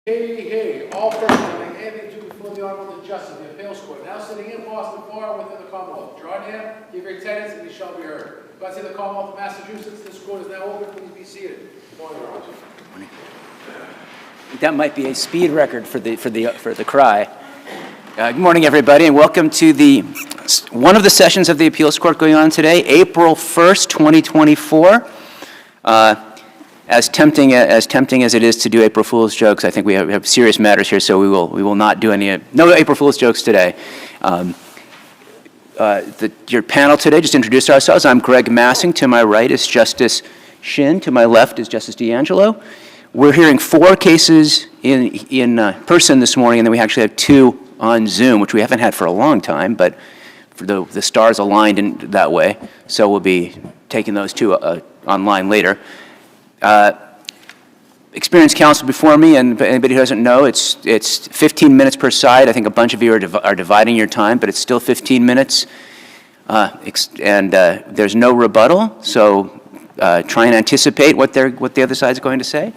Hey, all persons having anything to do before the Honorable Justice of the Appeals Court, now sitting in Boston Bar within the Commonwealth. Draw near, give your attendance, and you shall be heard. God save the Commonwealth of Massachusetts. This court is now open. Please be seated. Good morning, Your Honor. That might be a speed record for the cry. Good morning, everybody, and welcome to one of the sessions of the Appeals Court going on today, April 1st, 2024. As tempting as it is to do April Fool's jokes, I think we have serious matters here, so we will not do no April Fool's jokes today. Your panel today, just introduce ourselves. I'm Greg Massing. To my right is Justice Shin. To my left is Justice D'Angelo. We're hearing 4 cases in person this morning, and then we actually have 2 on Zoom, which we haven't had for a long time, but for the stars aligned in that way, so we'll be taking those 2 online later. Experienced counsel before me, and anybody who doesn't know, it's 15 minutes per side. I think a bunch of you are dividing your time, but it's still 15 minutes, and there's no rebuttal, so try and anticipate what the other side's going to say.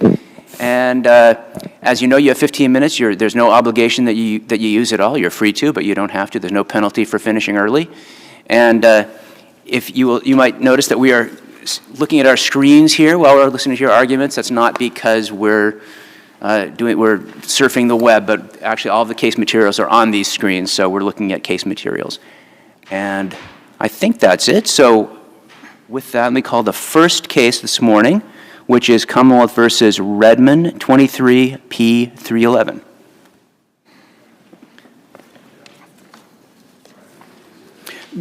And as you know, you have 15 minutes. There's no obligation that you use at all. You're free to, but you don't have to. There's no penalty for finishing early. And if you might notice that we are looking at our screens here while we're listening to your arguments. That's not because we're surfing the web, but actually all of the case materials are on these screens, so we're looking at case materials. And I think that's it. So with that, let me call the first case this morning, which is Commonwealth versus Redmond, 23P311.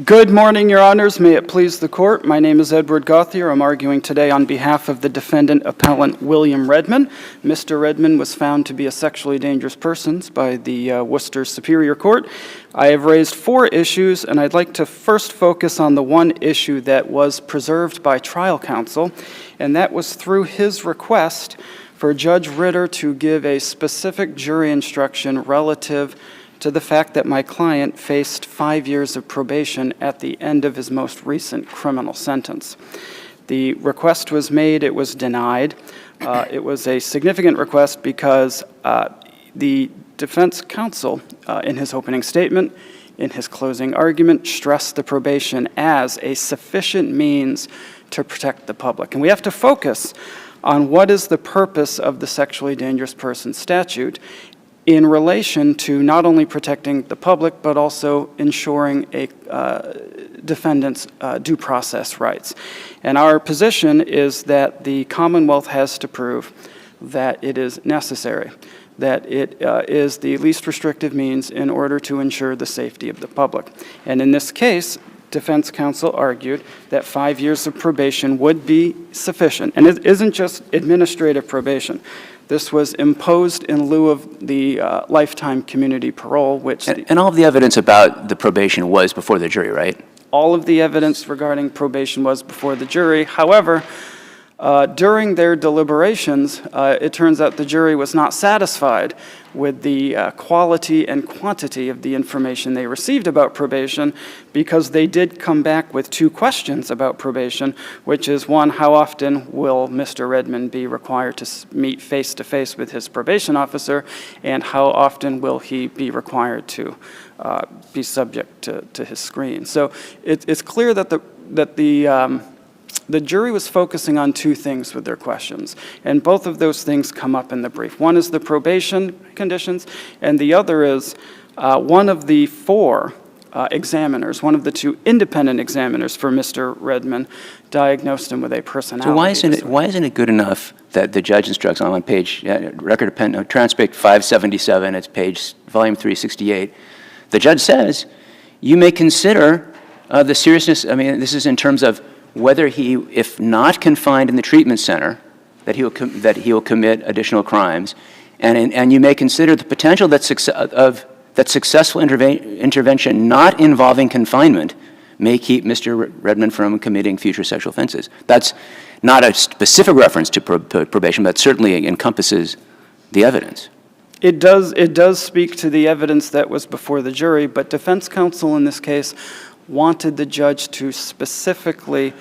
Good morning, Your Honors. May it please the Court. My name is Edward Gauthier. I'm arguing today on behalf of the defendant appellant William Redmond. Mr. Redmond was found to be a sexually dangerous person by the Worcester Superior Court. I have raised 4 issues, and I'd like to first focus on the one issue that was preserved by trial counsel, and that was through his request for Judge Ritter to give a specific jury instruction relative to the fact that my client faced 5 years of probation at the end of his most recent criminal sentence. The request was made, it was denied. It was a significant request because the defense counsel, in his opening statement, in his closing argument, stressed the probation as a sufficient means to protect the public. And we have to focus on what is the purpose of the sexually dangerous person statute in relation to not only protecting the public, but also ensuring a defendant's due process rights. And our position is that the Commonwealth has to prove that it is necessary, that it is the least restrictive means in order to ensure the safety of the public. And in this case, defense counsel argued that 5 years of probation would be sufficient. And it isn't just administrative probation. This was imposed in lieu of the lifetime community parole, which... And all of the evidence about the probation was before the jury, right? All of the evidence regarding probation was before the jury. However, during their deliberations, it turns out the jury was not satisfied with the quality and quantity of the information they received about probation, because they did come back with 2 questions about probation, which is, 1, how often will Mr. Redmond be required to meet face-to-face with his probation officer, and how often will he be required to be subject to his screen. So it's clear that the jury was focusing on 2 things with their questions, and both of those things come up in the brief. One is the probation conditions, and the other is one of the 4 examiners, one of the 2 independent examiners for Mr. Redmond, diagnosed him with a personality disorder. So why isn't it good enough that the judge instructs on page, transcript 577, it's volume 368, the judge says, you may consider the seriousness, this is in terms of whether he, if not confined in the treatment center, that he will commit additional crimes, and you may consider the potential that successful intervention not involving confinement may keep Mr. Redmond from committing future sexual offenses. That's not a specific reference to probation, but certainly encompasses the evidence. It does speak to the evidence that was before the jury, but defense counsel in this case wanted the judge to specifically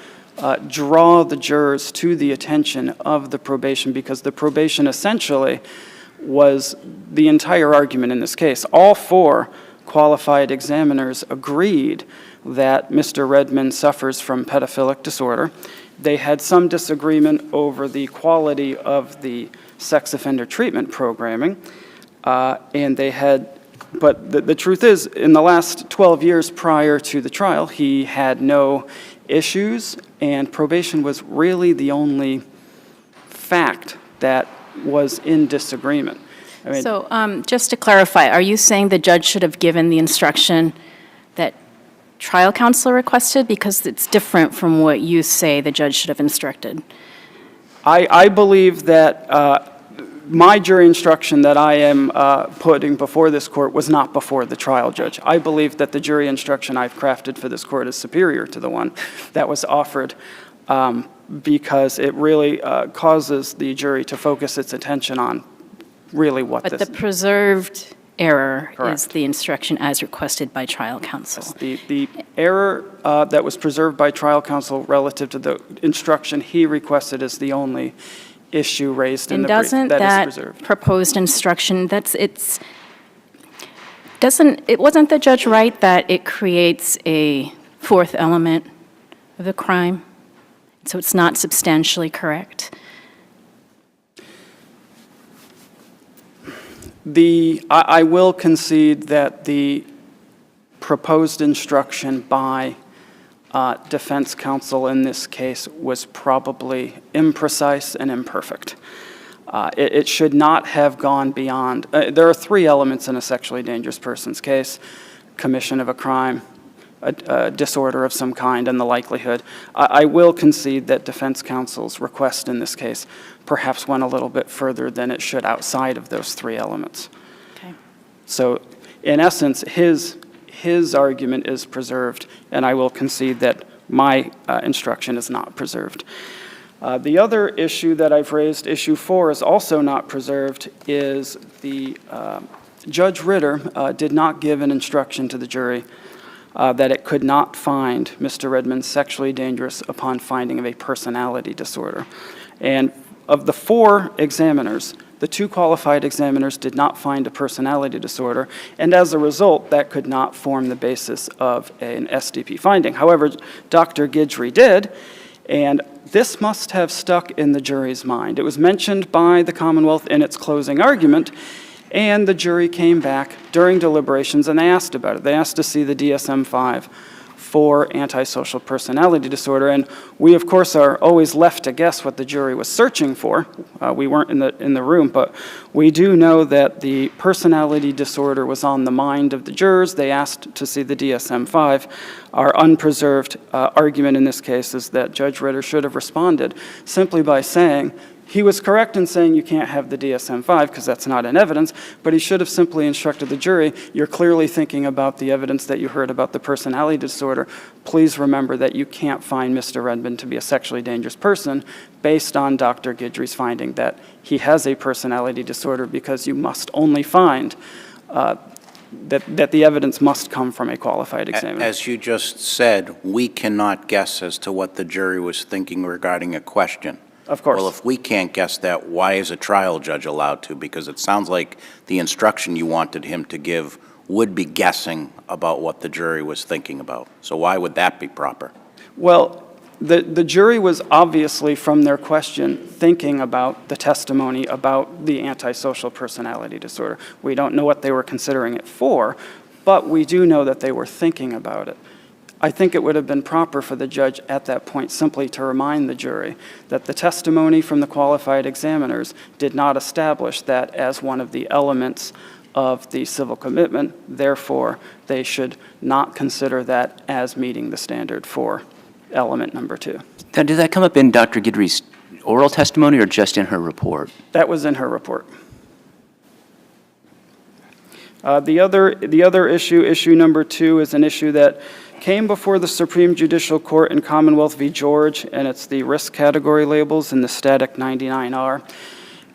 draw the jurors to the attention of the probation, because the probation essentially was the entire argument in this case. All four qualified examiners agreed that Mr. Redmond suffers from pedophilic disorder. They had some disagreement over the quality of the sex offender treatment programming, but the truth is, in the last 12 years prior to the trial, he had no issues, and probation was really the only fact that was in disagreement. I mean, So just to clarify, are you saying the judge should have given the instruction that trial counsel requested? Because it's different from what you say the judge should have instructed. I believe that my jury instruction that I am putting before this court was not before the trial judge. I believe that the jury instruction I've crafted for this court is superior to the one that was offered because it really causes the jury to focus its attention on really what But this... the preserved error is Correct. the instruction as requested by trial counsel. The error that was preserved by trial counsel relative to the instruction he requested is the only issue raised in And the brief doesn't that is that preserved. proposed instruction, wasn't the judge right that it creates a fourth element of the crime? So it's not substantially correct? I will concede that the proposed instruction by defense counsel in this case was probably imprecise and imperfect. It should not have gone beyond, there are three elements in a sexually dangerous person's case: commission of a crime, a disorder of some kind, and the likelihood. I will concede that defense counsel's request in this case perhaps went a little bit further than it should outside of those three elements. Okay. So in essence, his argument is preserved, and I will concede that my instruction is not preserved. The other issue that I've raised, issue 4, is also not preserved, is the Judge Ritter did not give an instruction to the jury that it could not find Mr. Redmond sexually dangerous upon finding of a personality disorder. And of the 4 examiners, the 2 qualified examiners did not find a personality disorder, and as a result, that could not form the basis of an SDP finding. However, Dr. Guidry did, and this must have stuck in the jury's mind. It was mentioned by the Commonwealth in its closing argument, and the jury came back during deliberations and they asked about it. They asked to see the DSM-5 for antisocial personality disorder, and we, of course, are always left to guess what the jury was searching for. We weren't in the room, but we do know that the personality disorder was on the mind of the jurors. They asked to see the DSM-5. Our unpreserved argument in this case is that Judge Ritter should have responded simply by saying, he was correct in saying you can't have the DSM-5 because that's not in evidence, but he should have simply instructed the jury, you're clearly thinking about the evidence that you heard about the personality disorder. Please remember that you can't find Mr. Redmond to be a sexually dangerous person based on Dr. Guidry's finding that he has a personality disorder, because you must only find that the evidence must come from a qualified examiner. As you just said, we cannot guess as to what the jury was thinking regarding a question. Of course. Well, if we can't guess that, why is a trial judge allowed to? Because it sounds like the instruction you wanted him to give would be guessing about what the jury was thinking about. So why would that be proper? Well, the jury was obviously, from their question, thinking about the testimony about the antisocial personality disorder. We don't know what they were considering it for, but we do know that they were thinking about it. I think it would have been proper for the judge at that point simply to remind the jury that the testimony from the qualified examiners did not establish that as one of the elements of the civil commitment. Therefore, they should not consider that as meeting the standard for element number 2. Now, did that come up in Dr. Guidry's oral testimony or just in her report? That was in her report. The other issue, issue number 2, is an issue that came before the Supreme Judicial Court in Commonwealth v. George, and it's the risk category labels in the static 99R.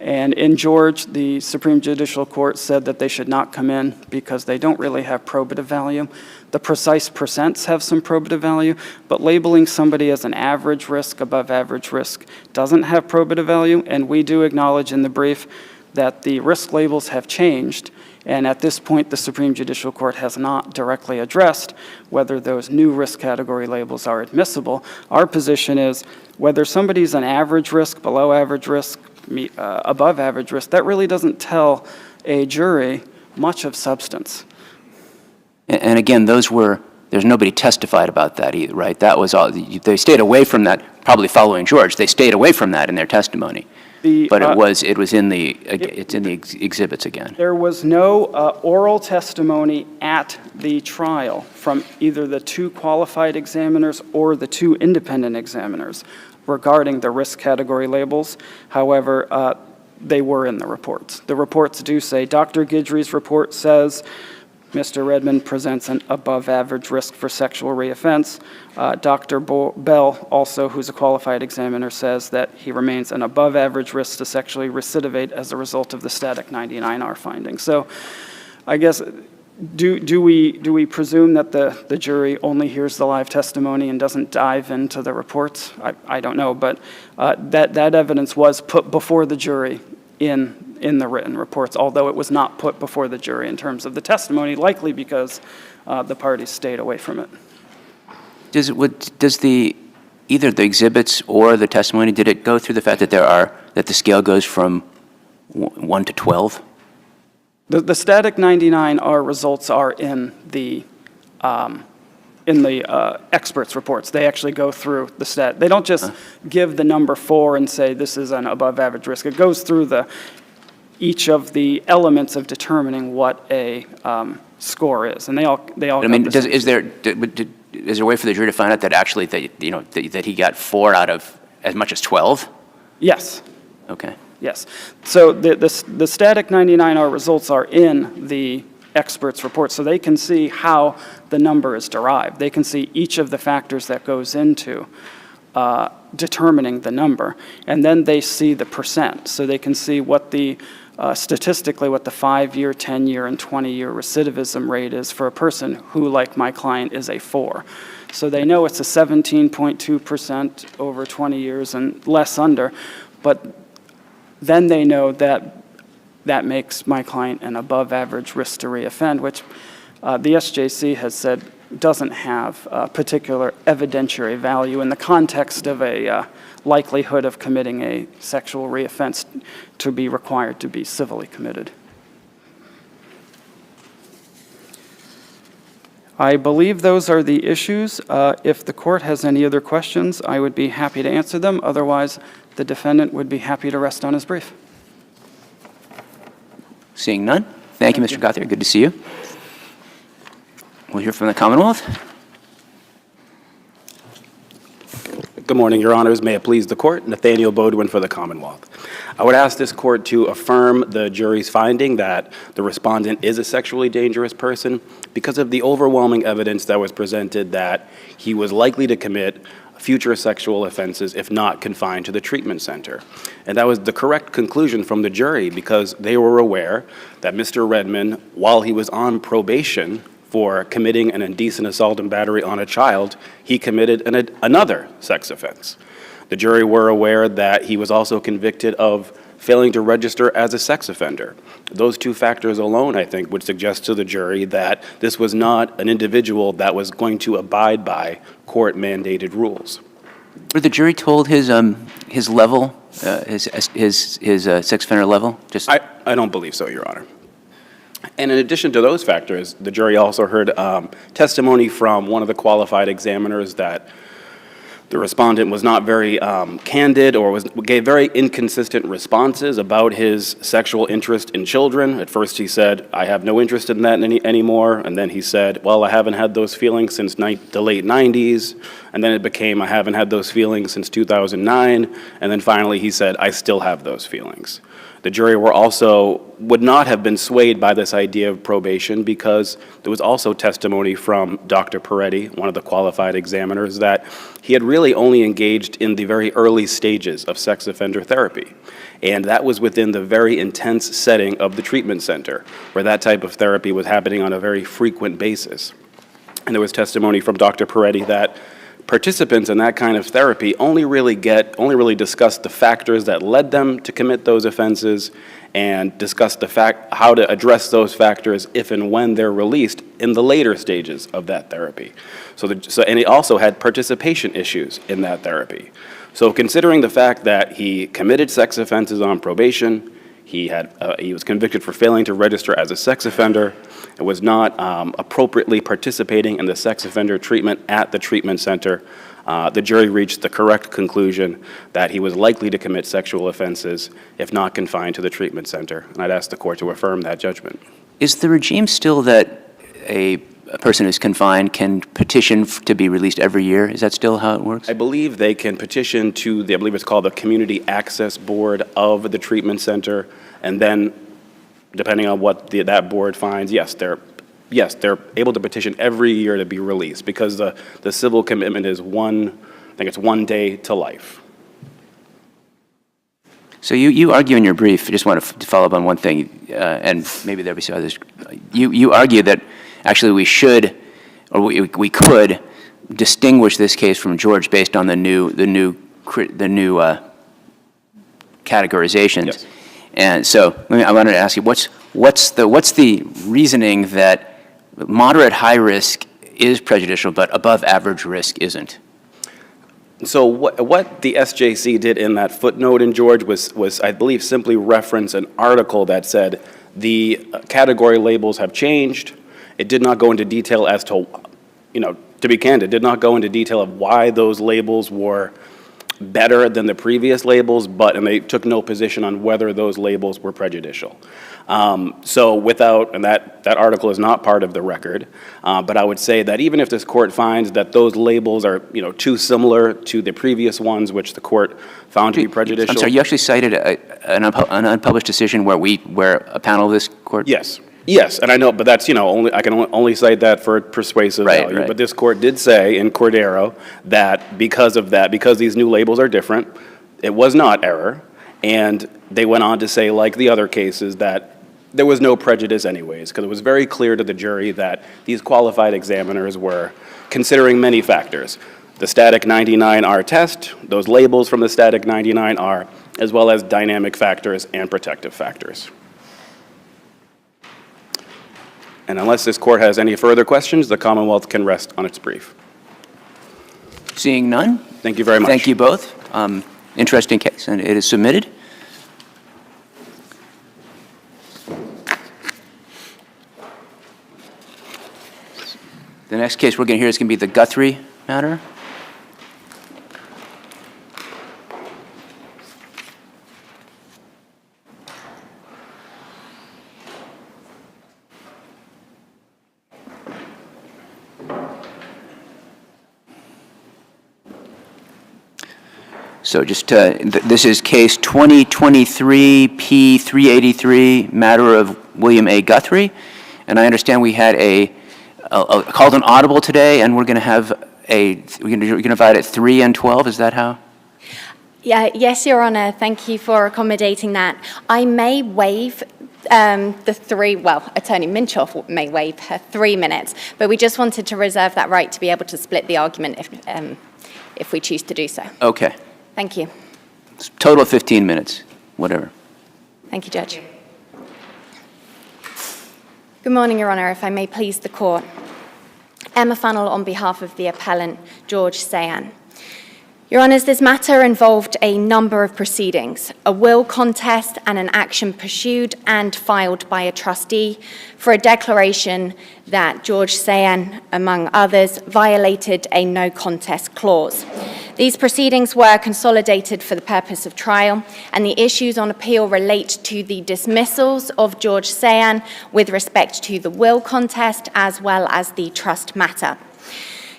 And in George, the Supreme Judicial Court said that they should not come in because they don't really have probative value. The precise percents have some probative value, but labeling somebody as an average risk, above average risk, doesn't have probative value, and we do acknowledge in the brief that the risk labels have changed, and at this point, the Supreme Judicial Court has not directly addressed whether those new risk category labels are admissible. Our position is whether somebody's an average risk, below average risk, above average risk, that really doesn't tell a jury much of substance. And again, there's nobody testified about that either, right? That was all, they stayed away from that, probably following George, they stayed away from that in their testimony. But it's in the exhibits again. There was no oral testimony at the trial from either the two qualified examiners or the two independent examiners regarding the risk category labels. However, they were in the reports. The reports do say, Dr. Guidry's report says Mr. Redmond presents an above-average risk for sexual reoffense. Dr. Bell, also, who's a qualified examiner, says that he remains an above-average risk to sexually recidivate as a result of the static 99R finding. So I guess, do we presume that the jury only hears the live testimony and doesn't dive into the reports? I don't know, but that evidence was put before the jury in the written reports, although it was not put before the jury in terms of the testimony, likely because the parties stayed away from it. Does either the exhibits or the testimony, did it go through the fact that that the scale goes from 1 to 12? The static 99R results are in the experts' reports. They actually go through the stat. They don't just give the number 4 and say this is an above-average risk. It goes through each of the elements of determining what a score is, and they all. I mean, is there a way for the jury to find out that actually that he got 4 out of as much as 12? Yes. Okay. Yes. So the static 99R results are in the experts' report, so they can see how the number is derived. They can see each of the factors that goes into determining the number, and then they see the percent. So they can see what statistically what the 5-year, 10-year, and 20-year recidivism rate is for a person who, like my client, is a 4. So they know it's a 17.2% over 20 years and less under, but then they know that makes my client an above-average risk to reoffend, which the SJC has said doesn't have particular evidentiary value in the context of a likelihood of committing a sexual reoffense to be required to be civilly committed. I believe those are the issues. If the court has any other questions, I would be happy to answer them. Otherwise, the defendant would be happy to rest on his brief. Seeing none, thank you, Mr. Gauthier. Good to see you. We'll hear from the Commonwealth. Good morning, Your Honors. May it please the Court. Nathaniel Bodwin for the Commonwealth. I would ask this Court to affirm the jury's finding that the respondent is a sexually dangerous person because of the overwhelming evidence that was presented that he was likely to commit future sexual offenses if not confined to the treatment center. And that was the correct conclusion from the jury because they were aware that Mr. Redmond, while he was on probation for committing an indecent assault and battery on a child, he committed another sex offense. The jury were aware that he was also convicted of failing to register as a sex offender. Those two factors alone, I think, would suggest to the jury that this was not an individual that was going to abide by court-mandated rules. Were the jury told his level, his sex offender level? I don't believe so, Your Honor. And in addition to those factors, the jury also heard testimony from one of the qualified examiners that the respondent was not very candid or gave very inconsistent responses about his sexual interest in children. At first he said, I have no interest in that anymore. And then he said, well, I haven't had those feelings since the late 90s. And then it became, I haven't had those feelings since 2009. And then finally he said, I still have those feelings. The jury would not have been swayed by this idea of probation because there was also testimony from Dr. Peretti, one of the qualified examiners, that he had really only engaged in the very early stages of sex offender therapy. And that was within the very intense setting of the treatment center, where that type of therapy was happening on a very frequent basis. And there was testimony from Dr. Peretti that participants in that kind of therapy only really discuss the factors that led them to commit those offenses and discuss how to address those factors if and when they're released in the later stages of that therapy. And he also had participation issues in that therapy. So considering the fact that he committed sex offenses on probation, he was convicted for failing to register as a sex offender, and was not appropriately participating in the sex offender treatment at the treatment center, the jury reached the correct conclusion that he was likely to commit sexual offenses if not confined to the treatment center. And I'd ask the court to affirm that judgment. Is the regime still that a person who's confined can petition to be released every year? Is that still how it works? I believe they can petition to I believe it's called the Community Access Board of the treatment center, and then, depending on what that board finds, yes, they're able to petition every year to be released, because the civil commitment is I think it's 1 day to life. So you argue in your brief, I just want to follow up on one thing, and maybe there'll be some others. You argue that actually we should, or we could, distinguish this case from George based on the new categorizations. Yes. And so I wanted to ask you, what's the reasoning that moderate high risk is prejudicial, but above average risk isn't? So what the SJC did in that footnote in George was I believe simply reference an article that said the category labels have changed. It did not go into detail as to, to be candid, did not go into detail of why those labels were better than the previous labels, and they took no position on whether those labels were prejudicial. And that article is not part of the record, but I would say that even if this court finds that those labels are, too similar to the previous ones, which the court found to be prejudicial. I'm sorry, you actually cited an unpublished decision where a panel of this court? Yes, and I know, but that's, I can only cite that for persuasive value. Right. But this court did say in Cordero that because these new labels are different, it was not error. And they went on to say, like the other cases, that there was no prejudice anyways, because it was very clear to the jury that these qualified examiners were considering many factors. The static 99R test, those labels from the static 99R, as well as dynamic factors and protective factors. And unless this court has any further questions, the Commonwealth can rest on its brief. Seeing none? Thank you very much. Thank you both. Interesting case, and it is submitted. The next case we're going to hear is going to be the Guthrie matter. So just, this is case 2023 P383, matter of William A. Guthrie. And I understand we had called an audible today, and we're going to have we're going to divide it 3 and 12, is that how? Yeah, yes, Your Honor, thank you for accommodating that. I may waive the 3, Attorney Minchoff may waive her 3 minutes, but we just wanted to reserve that right to be able to split the argument if we choose to do so. Okay. Thank you. Total of 15 minutes, whatever. Thank you, Judge. Good morning, Your Honor, if I may please the court. Emma Funnell on behalf of the appellant, George Sayan. Your Honours, this matter involved a number of proceedings, a will contest and an action pursued and filed by a trustee for a declaration that George Sayan, among others, violated a no contest clause. These proceedings were consolidated for the purpose of trial, and the issues on appeal relate to the dismissals of George Sayan with respect to the will contest as well as the trust matter.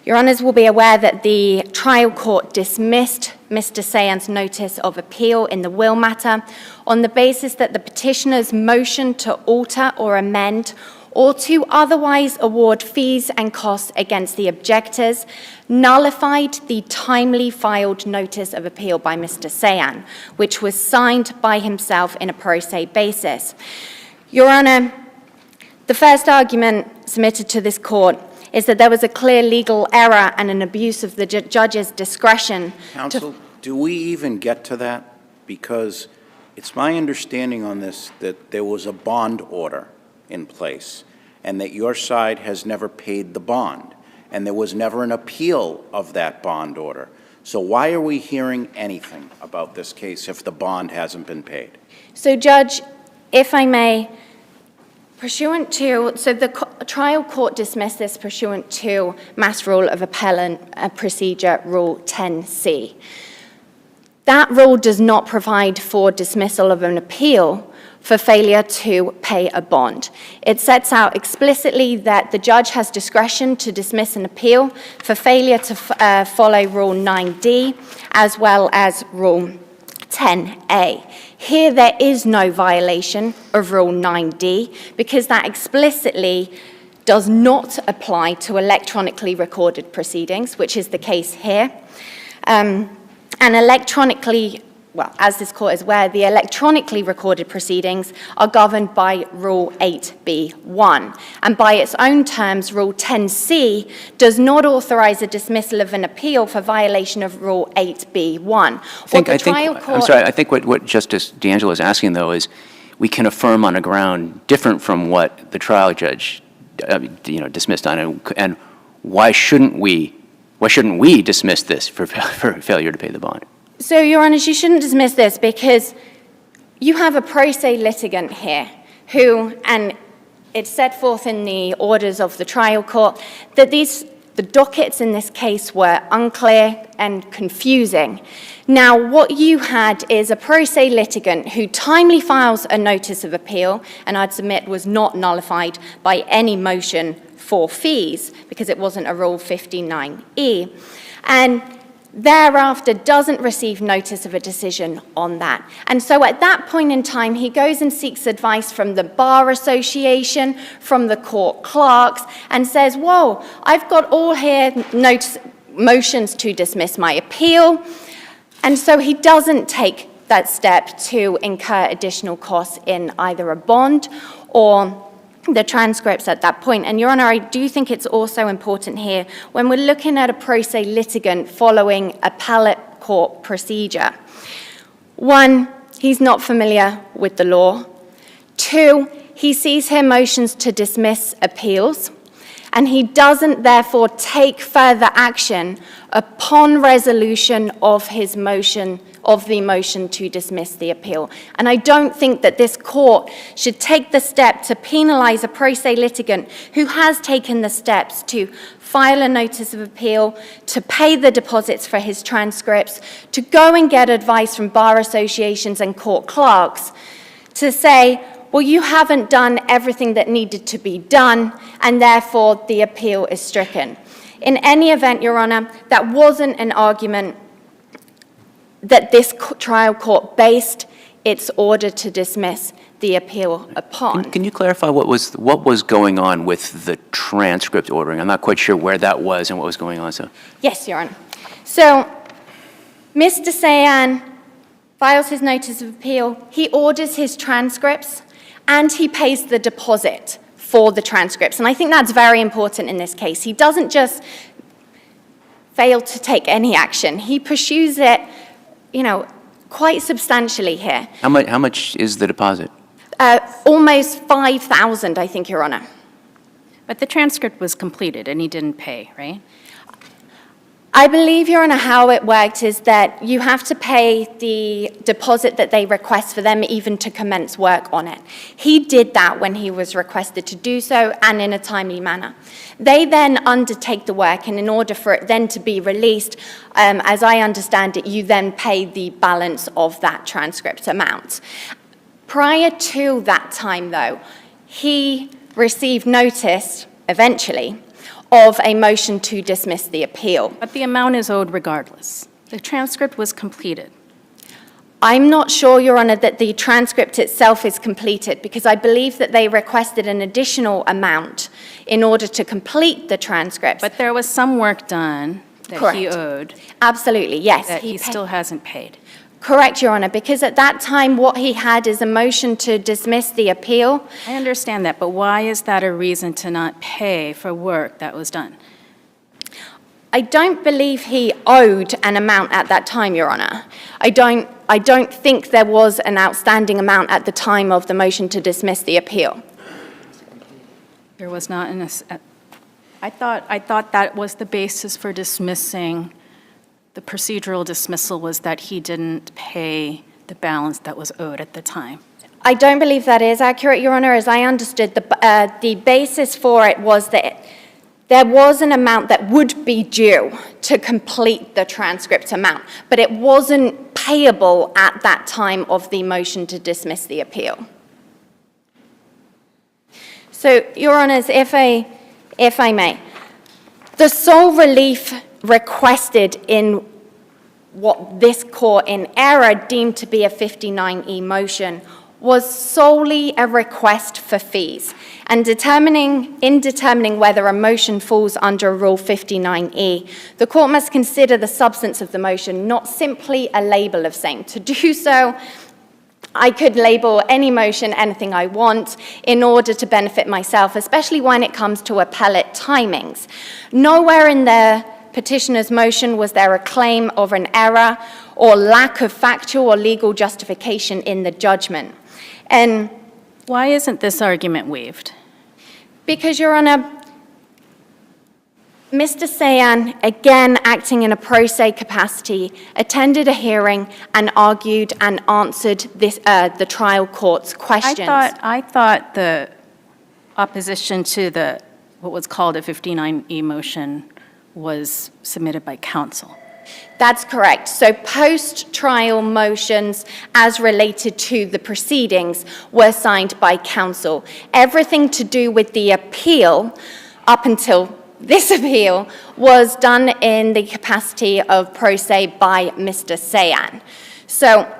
Your Honours will be aware that the trial court dismissed Mr. Sayan's notice of appeal in the will matter on the basis that the petitioner's motion to alter or amend or to otherwise award fees and costs against the objectors nullified the timely filed notice of appeal by Mr. Sayan, which was signed by himself in a pro se basis. Your Honour, the first argument submitted to this court is that there was a clear legal error and an abuse of the judge's discretion. Counsel, do we even get to that? Because It's my understanding on this that there was a bond order in place and that your side has never paid the bond, and there was never an appeal of that bond order. So why are we hearing anything about this case if the bond hasn't been paid? So, Judge, if I may, pursuant to, so the trial court dismissed this pursuant to Mass Rule of Appellant Procedure Rule 10C. That rule does not provide for dismissal of an appeal for failure to pay a bond. It sets out explicitly that the judge has discretion to dismiss an appeal for failure to follow Rule 9D as well as Rule 10A. Here there is no violation of Rule 9D because that explicitly does not apply to electronically recorded proceedings, which is the case here. And electronically, well, as this court is aware, the electronically recorded proceedings are governed by Rule 8B1. And by its own terms, Rule 10C does not authorize a dismissal of an appeal for violation of Rule 8B1. I think what Justice D'Angelo is asking, though, is we can affirm on a ground different from what the trial judge, dismissed on, and why shouldn't we dismiss this for failure to pay the bond? So, Your Honours, you shouldn't dismiss this because you have a pro se litigant here who, and it's set forth in the orders of the trial court, that the dockets in this case were unclear and confusing. Now, what you had is a pro se litigant who timely files a notice of appeal, and I'd submit was not nullified by any motion for fees because it wasn't a Rule 59E, and thereafter doesn't receive notice of a decision on that. And so at that point in time, he goes and seeks advice from the Bar Association, from the court clerks, and says, whoa, I've got all here motions to dismiss my appeal. And so he doesn't take that step to incur additional costs in either a bond or the transcripts at that point. And Your Honour, I do think it's also important here, when we're looking at a pro se litigant following appellate court procedure, one, he's not familiar with the law. Two, he sees here motions to dismiss appeals, and he doesn't therefore take further action upon resolution of his motion, of the motion to dismiss the appeal. And I don't think that this court should take the step to penalise a pro se litigant who has taken the steps to file a notice of appeal, to pay the deposits for his transcripts, to go and get advice from bar associations and court clerks, to say, well, you haven't done everything that needed to be done, and therefore the appeal is stricken. In any event, Your Honour, that wasn't an argument that this trial court based its order to dismiss the appeal upon. Can you clarify what was going on with the transcript ordering? I'm not quite sure where that was and what was going on. So yes, Your Honour. So Mr. Sayan files his notice of appeal, he orders his transcripts, and he pays the deposit for the transcripts. And I think that's very important in this case. He doesn't just fail to take any action. He pursues it, quite substantially here. How much is the deposit? Almost 5,000, I think, Your Honour. But the transcript was completed and he didn't pay, right? I believe, Your Honour, how it worked is that you have to pay the deposit that they request for them even to commence work on it. He did that when he was requested to do so and in a timely manner. They then undertake the work, and in order for it then to be released, as I understand it, you then pay the balance of that transcript amount. Prior to that time, though, he received notice, eventually, of a motion to dismiss the appeal. But the amount is owed regardless. The transcript was completed. I'm not sure, Your Honour, that the transcript itself is completed because I believe that they requested an additional amount in order to complete the transcripts. But there was some work done that Correct. he owed Absolutely, yes. that he still hasn't paid. Correct, Your Honour, because at that time what he had is a motion to dismiss the appeal. I understand that, but why is that a reason to not pay for work that was done? I don't believe he owed an amount at that time, Your Honour. I don't think there was an outstanding amount at the time of the motion to dismiss the appeal. There was not I thought that was the basis for dismissing. The procedural dismissal was that he didn't pay the balance that was owed at the time. I don't believe that is accurate, Your Honor. As I understood, the basis for it was that there was an amount that would be due to complete the transcript amount, but it wasn't payable at that time of the motion to dismiss the appeal. So, Your Honors, if I may, the sole relief requested in what this court in error deemed to be a 59E motion was solely a request for fees. And in determining whether a motion falls under Rule 59E, the court must consider the substance of the motion, not simply a label of same. To do so, I could label any motion anything I want in order to benefit myself, especially when it comes to appellate timings. Nowhere in the petitioner's motion was there a claim of an error or lack of factual or legal justification in the judgment. And why isn't this argument waived? Because, Your Honor, Mr. Sayan, again acting in a pro se capacity, attended a hearing and argued and answered the trial court's questions. I thought the opposition to what was called a 59E motion was submitted by counsel. That's correct. So post-trial motions as related to the proceedings were signed by counsel. Everything to do with the appeal, up until this appeal, was done in the capacity of pro se by Mr. Sayan. So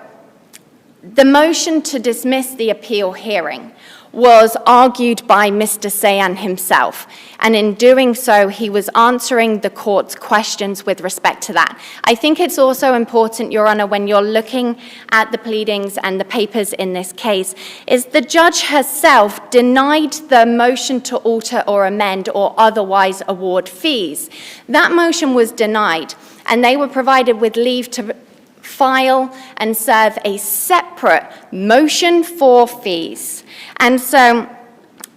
the motion to dismiss the appeal hearing was argued by Mr. Sayan himself, and in doing so, he was answering the court's questions with respect to that. I think it's also important, Your Honor, when you're looking at the pleadings and the papers in this case, is the judge herself denied the motion to alter or amend or otherwise award fees. That motion was denied, and they were provided with leave to file and serve a separate motion for fees. And so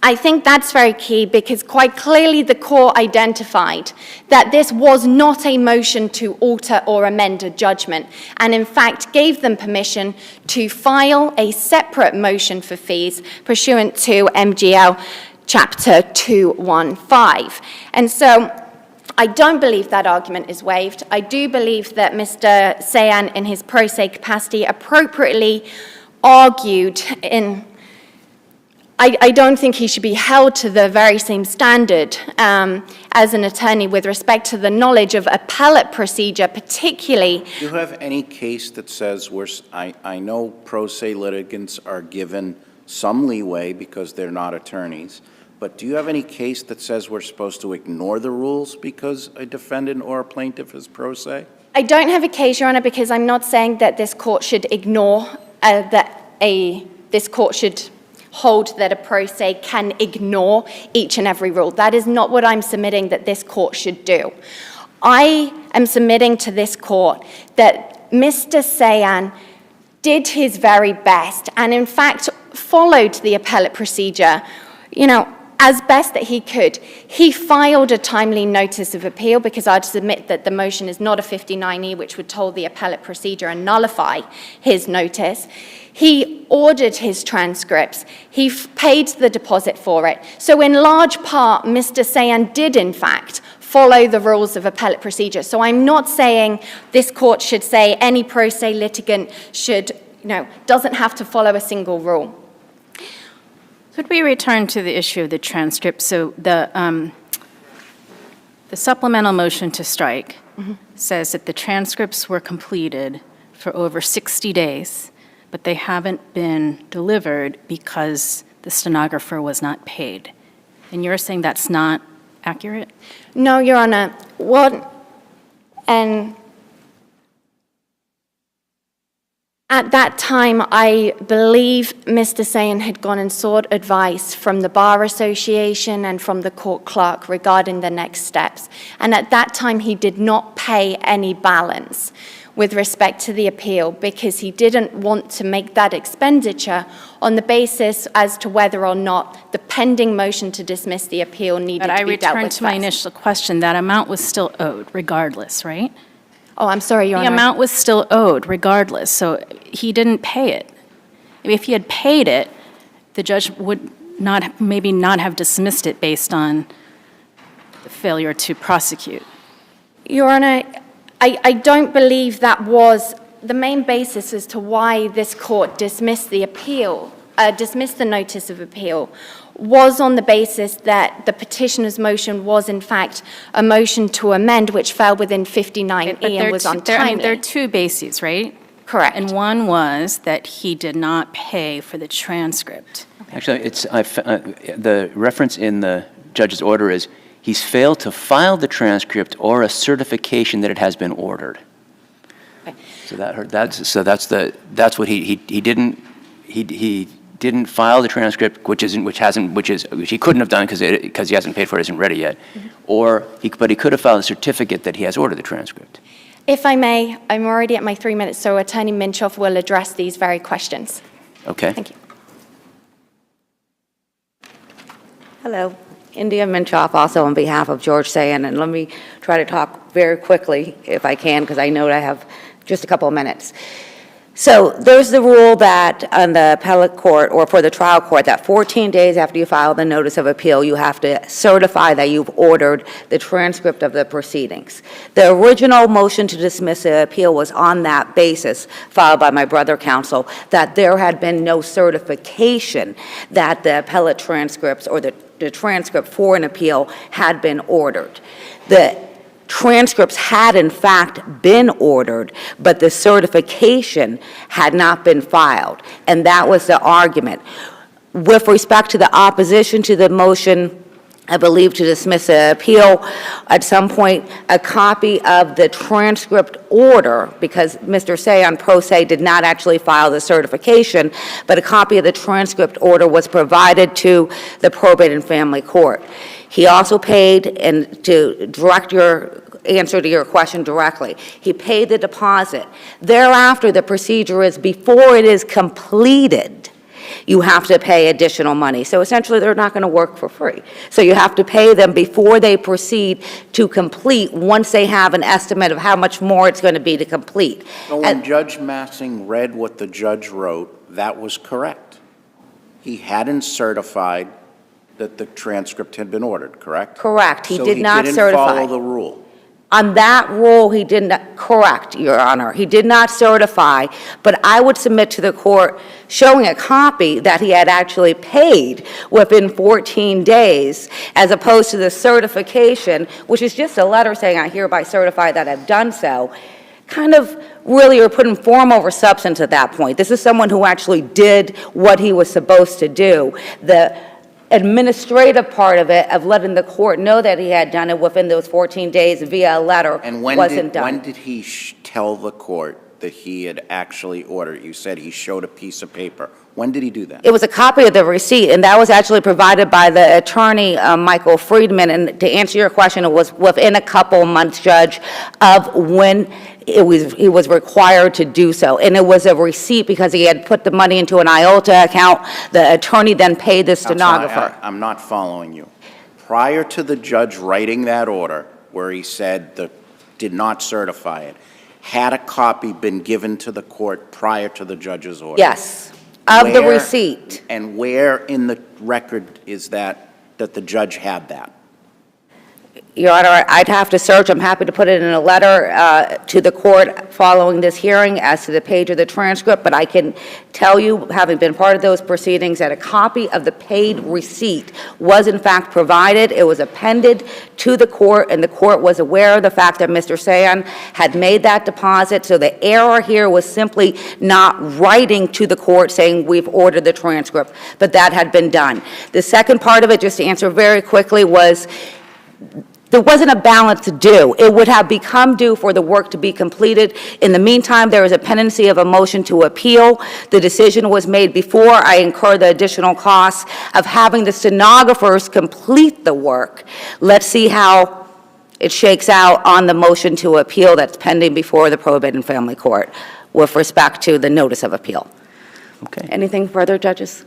I think that's very key, because quite clearly the court identified that this was not a motion to alter or amend a judgment, and in fact gave them permission to file a separate motion for fees pursuant to MGL Chapter 215. And so I don't believe that argument is waived. I do believe that Mr. Sayan, in his pro se capacity, appropriately argued in. I don't think he should be held to the very same standard as an attorney with respect to the knowledge of appellate procedure, particularly. Do you have any case that says I know pro se litigants are given some leeway because they're not attorneys, but do you have any case that says we're supposed to ignore the rules because a defendant or a plaintiff is pro se? I don't have a case, Your Honor, because I'm not saying that this court should ignore, this court should hold that a pro se can ignore each and every rule. That is not what I'm submitting that this court should do. I am submitting to this court that Mr. Sayan did his very best and in fact followed the appellate procedure, as best that he could. He filed a timely notice of appeal, because I'd submit that the motion is not a 59E, which would toll the appellate procedure and nullify his notice. He ordered his transcripts. He paid the deposit for it. So in large part, Mr. Sayan did, in fact, follow the rules of appellate procedure. So I'm not saying this court should say any pro se litigant doesn't have to follow a single rule. Could we return to the issue of the transcript? So the supplemental motion to strike says that the transcripts were completed for over 60 days, but they haven't been delivered because the stenographer was not paid. And you're saying that's not accurate? No, Your Honor. At that time, I believe Mr. Sayan had gone and sought advice from the Bar Association and from the court clerk regarding the next steps. And at that time, he did not pay any balance, with respect to the appeal because he didn't want to make that expenditure on the basis as to whether or not the pending motion to dismiss the appeal needed But I to be dealt with return to my first. initial question, that amount was still owed regardless, right? Oh, I'm sorry, Your The Honor. amount was still owed regardless, so he didn't pay it. If he had paid it, the judge would not, maybe not have dismissed it based on the failure to prosecute. Your Honor, I don't believe that was the main basis as to why this court dismissed the appeal, dismissed the notice of appeal, was on the basis that the petitioner's motion was in fact a motion to amend, which fell within 59E and was untimely. There are two bases, right? Correct. And one was that he did not pay for the transcript. Actually, the reference in the judge's order is, he's failed to file the transcript or a certification that it has been ordered. Okay. So that's what he didn't file the transcript, which he couldn't have done because he hasn't paid for it, isn't ready yet. But he could have filed a certificate that he has ordered the transcript. If I may, I'm already at my 3 minutes, so Attorney Minchoff will address these very questions. Okay. Thank you. Hello, India Minchoff, also on behalf of George Sayan, and let me try to talk very quickly if I can, because I know that I have just a couple of minutes. So there's the rule that on the appellate court or for the trial court that 14 days after you file the notice of appeal, you have to certify that you've ordered the transcript of the proceedings. The original motion to dismiss the appeal was on that basis, filed by my brother counsel, that there had been no certification that the appellate transcripts or the transcript for an appeal had been ordered. The transcripts had in fact been ordered, but the certification had not been filed, and that was the argument. With respect to the opposition to the motion, I believe, to dismiss the appeal, at some point, a copy of the transcript order, because Mr. Sayan pro se did not actually file the certification, but a copy of the transcript order was provided to the probate and family court. He also paid, and to direct your answer to your question directly, he paid the deposit. Thereafter, the procedure is before it is completed, you have to pay additional money. So essentially, they're not going to work for free. So you have to pay them before they proceed to complete, once they have an estimate of how much more it's going to be to complete. So when Judge Massing read what the judge wrote, that was correct. He hadn't certified that the transcript had been ordered, correct? Correct. He did not certify. So he didn't follow the rule. On that rule, he did not, correct, Your Honor. He did not certify, but I would submit to the court showing a copy that he had actually paid within 14 days, as opposed to the certification, which is just a letter saying, I hereby certify that I've done so. Kind of really you're putting form over substance at that point. This is someone who actually did what he was supposed to do. The administrative part of it, of letting the court know that he had done it within those 14 days via a letter, And wasn't done. when did he tell the court that he had actually ordered? You said he showed a piece of paper. When did he do that? It was a copy of the receipt, and that was actually provided by the attorney, Michael Friedman. And to answer your question, it was within a couple months, Judge, of when he was required to do so. And it was a receipt because he had put the money into an IOTA account. The attorney then paid the stenographer. I'm not following you. Prior to the judge writing that order, where he said did not certify it, had a copy been given to the court prior to the judge's order? Yes, of the Where- receipt. And where in the record is that the judge had that? Your Honor, I'd have to search. I'm happy to put it in a letter to the court following this hearing as to the page of the transcript, but I can tell you, having been part of those proceedings, that a copy of the paid receipt was in fact provided. It was appended to the court, and the court was aware of the fact that Mr. Sayan had made that deposit. So the error here was simply not writing to the court saying we've ordered the transcript, but that had been done. The second part of it, just to answer very quickly, was there wasn't a balance due. It would have become due for the work to be completed. In the meantime, there was a pendency of a motion to appeal. The decision was made before I incurred the additional costs of having the stenographers complete the work. Let's see how it shakes out on the motion to appeal that's pending before the Probate and Family Court with respect to the notice of appeal. Okay. Anything further, judges?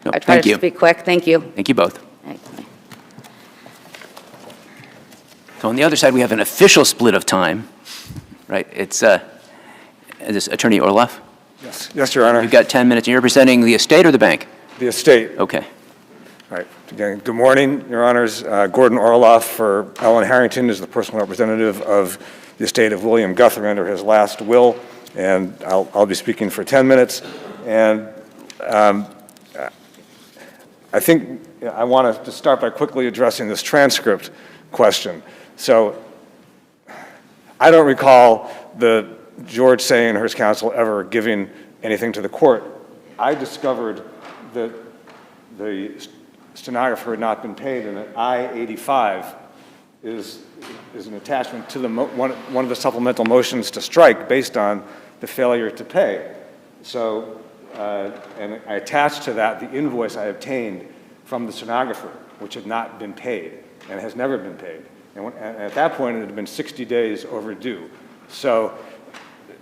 No, I try thank to you. speak quick. Thank you. Thank you both. So on the other side, we have an official split of time, right? It's, is this Attorney Orloff? Yes, Your Honor. You've got 10 minutes. You're representing the estate or the bank? The estate. Okay. All right. Again, good morning, Your Honors. Gordon Orloff for Ellen Harrington is the personal representative of the estate of William Guthrie under his last will, and I'll be speaking for 10 minutes. And I think I want to start by quickly addressing this transcript question. So I don't recall the George Say and his counsel ever giving anything to the court. I discovered that the stenographer had not been paid, and that I-85 is an attachment to the one of the supplemental motions to strike based on the failure to pay. So, and I attached to that the invoice I obtained from the stenographer, which had not been paid and has never been paid. And at that point, it had been 60 days overdue. So,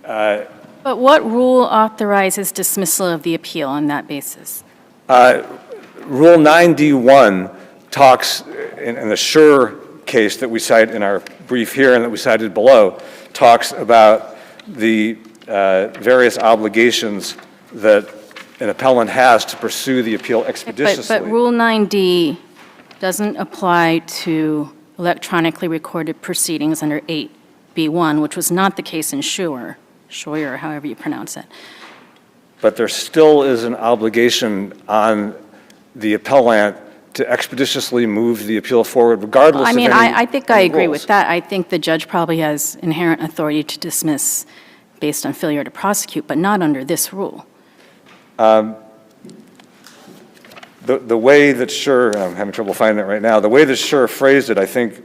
But what rule authorizes dismissal of the appeal on that basis? Rule 9D1 talks, in the Sure case that we cite in our brief here and that we cited below, talks about the various obligations that an appellant has to pursue the appeal expeditiously. But Rule 9D doesn't apply to electronically recorded proceedings under 8B1, which was not the case in Scheuer, however you pronounce it. But there still is an obligation on the appellant to expeditiously move the appeal forward regardless of any I think I agree rules. with that. I think the judge probably has inherent authority to dismiss based on failure to prosecute, but not under this rule. The way that Sure, and I'm having trouble finding it right now, the way that Sure phrased it, I think,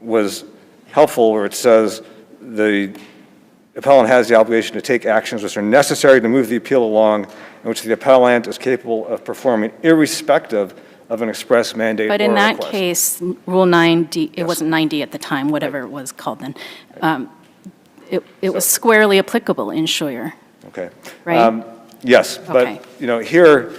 was helpful, where it says the appellant has the obligation to take actions which are necessary to move the appeal along, and which the appellant is capable of performing irrespective of an express mandate or But request. in that case, Rule 9D, it wasn't 9D at the time, whatever it was called then, it was squarely applicable in Scheuer, Okay. right? Yes, Okay. but, here,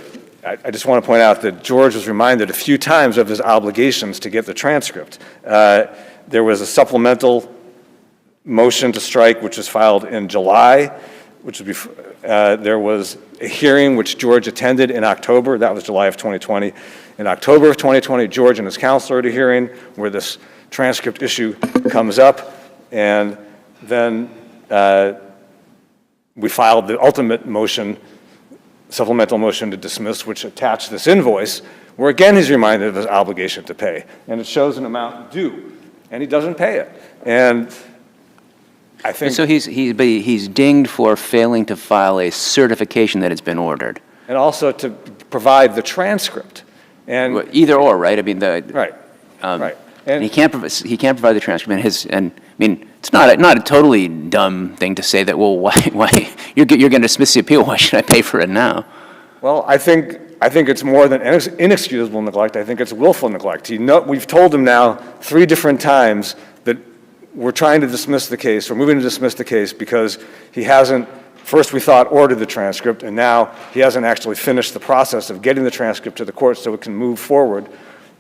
I just want to point out that George was reminded a few times of his obligations to get the transcript. There was a supplemental motion to strike, which was filed in July, which would be, there was a hearing which George attended in October. That was July of 2020. In October of 2020, George and his counsel at a hearing where this transcript issue comes up, and then we filed the ultimate motion, supplemental motion to dismiss, which attached this invoice, where again he's reminded of his obligation to pay, and it shows an amount due, and he doesn't pay it. And I think, So he's dinged for failing to file a certification that it's been ordered. and also to provide the transcript. And Either or, right? I mean, right, right. And he can't provide the transcript, and I mean, it's not a totally dumb thing to say that, well, why you're going to dismiss the appeal, why should I pay for it now? Well, I think it's more than inexcusable neglect. I think it's willful neglect. We've told him now 3 different times that we're trying to dismiss the case, we're moving to dismiss the case because he hasn't, first we thought ordered the transcript, and now he hasn't actually finished the process of getting the transcript to the court so it can move forward.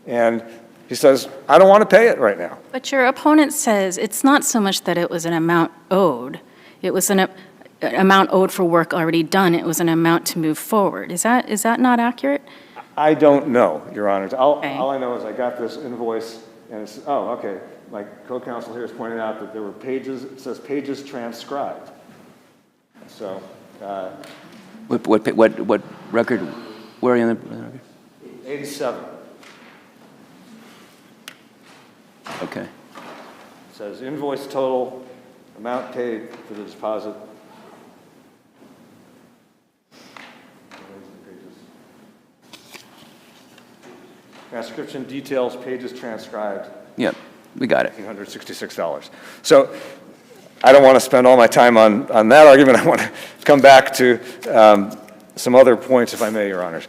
And he says, I don't want to pay it right now. But your opponent says it's not so much that it was an amount owed, it was an amount owed for work already done, it was an amount to move forward. Is that not accurate? I don't know, Your Honors. Okay. All I know is I got this invoice, and it's, oh, okay. My co-counsel here is pointing out that there were pages, it says pages transcribed. So, What record, where are you on the record? 87. Okay. It says invoice total, amount paid for the deposit. Transcription details, pages transcribed. Yep, we got it. $1,866. So I don't want to spend all my time on that argument. I want to come back to some other points, if I may, Your Honors.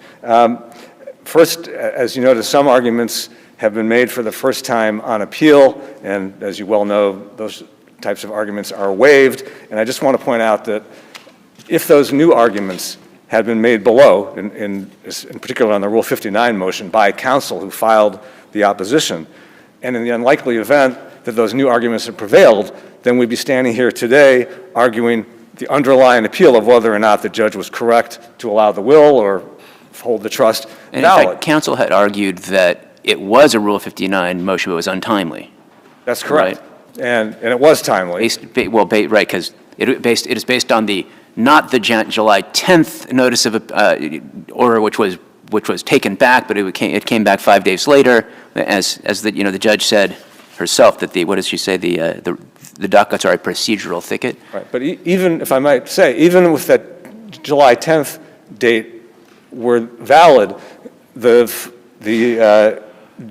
First, as you noted, some arguments have been made for the first time on appeal, and as you well know, those types of arguments are waived. And I just want to point out that if those new arguments had been made below, in particular on the Rule 59 motion by counsel who filed the opposition, and in the unlikely event that those new arguments had prevailed, then we'd be standing here today arguing the underlying appeal of whether or not the judge was correct to allow the will or hold the trust And valid. in fact, counsel had argued that it was a Rule 59 motion, but it was untimely. That's correct. And it was timely. Right, because it is based on not the July 10th notice of order, which was taken back, but it came back 5 days later, as the judge said herself, that what does she say, the dockets are a procedural thicket. Right, but even, if I might say, even with that July 10th date were valid, the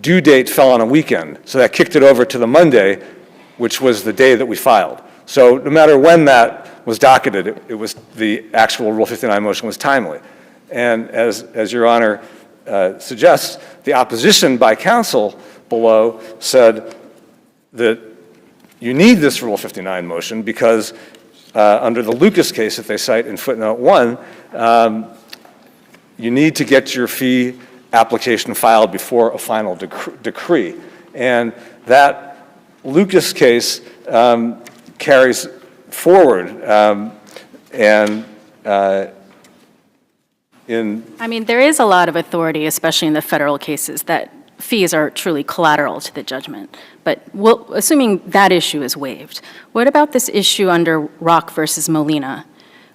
due date fell on a weekend, so that kicked it over to the Monday, which was the day that we filed. So no matter when that was docketed, it was the actual Rule 59 motion was timely. And as Your Honor suggests, the opposition by counsel below said that you need this Rule 59 motion because under the Lucas case that they cite in footnote 1, you need to get your fee application filed before a final decree. And that Lucas case carries forward I mean, there is a lot of authority, especially in the federal cases, that fees are truly collateral to the judgment. But assuming that issue is waived, what about this issue under Rock versus Molina,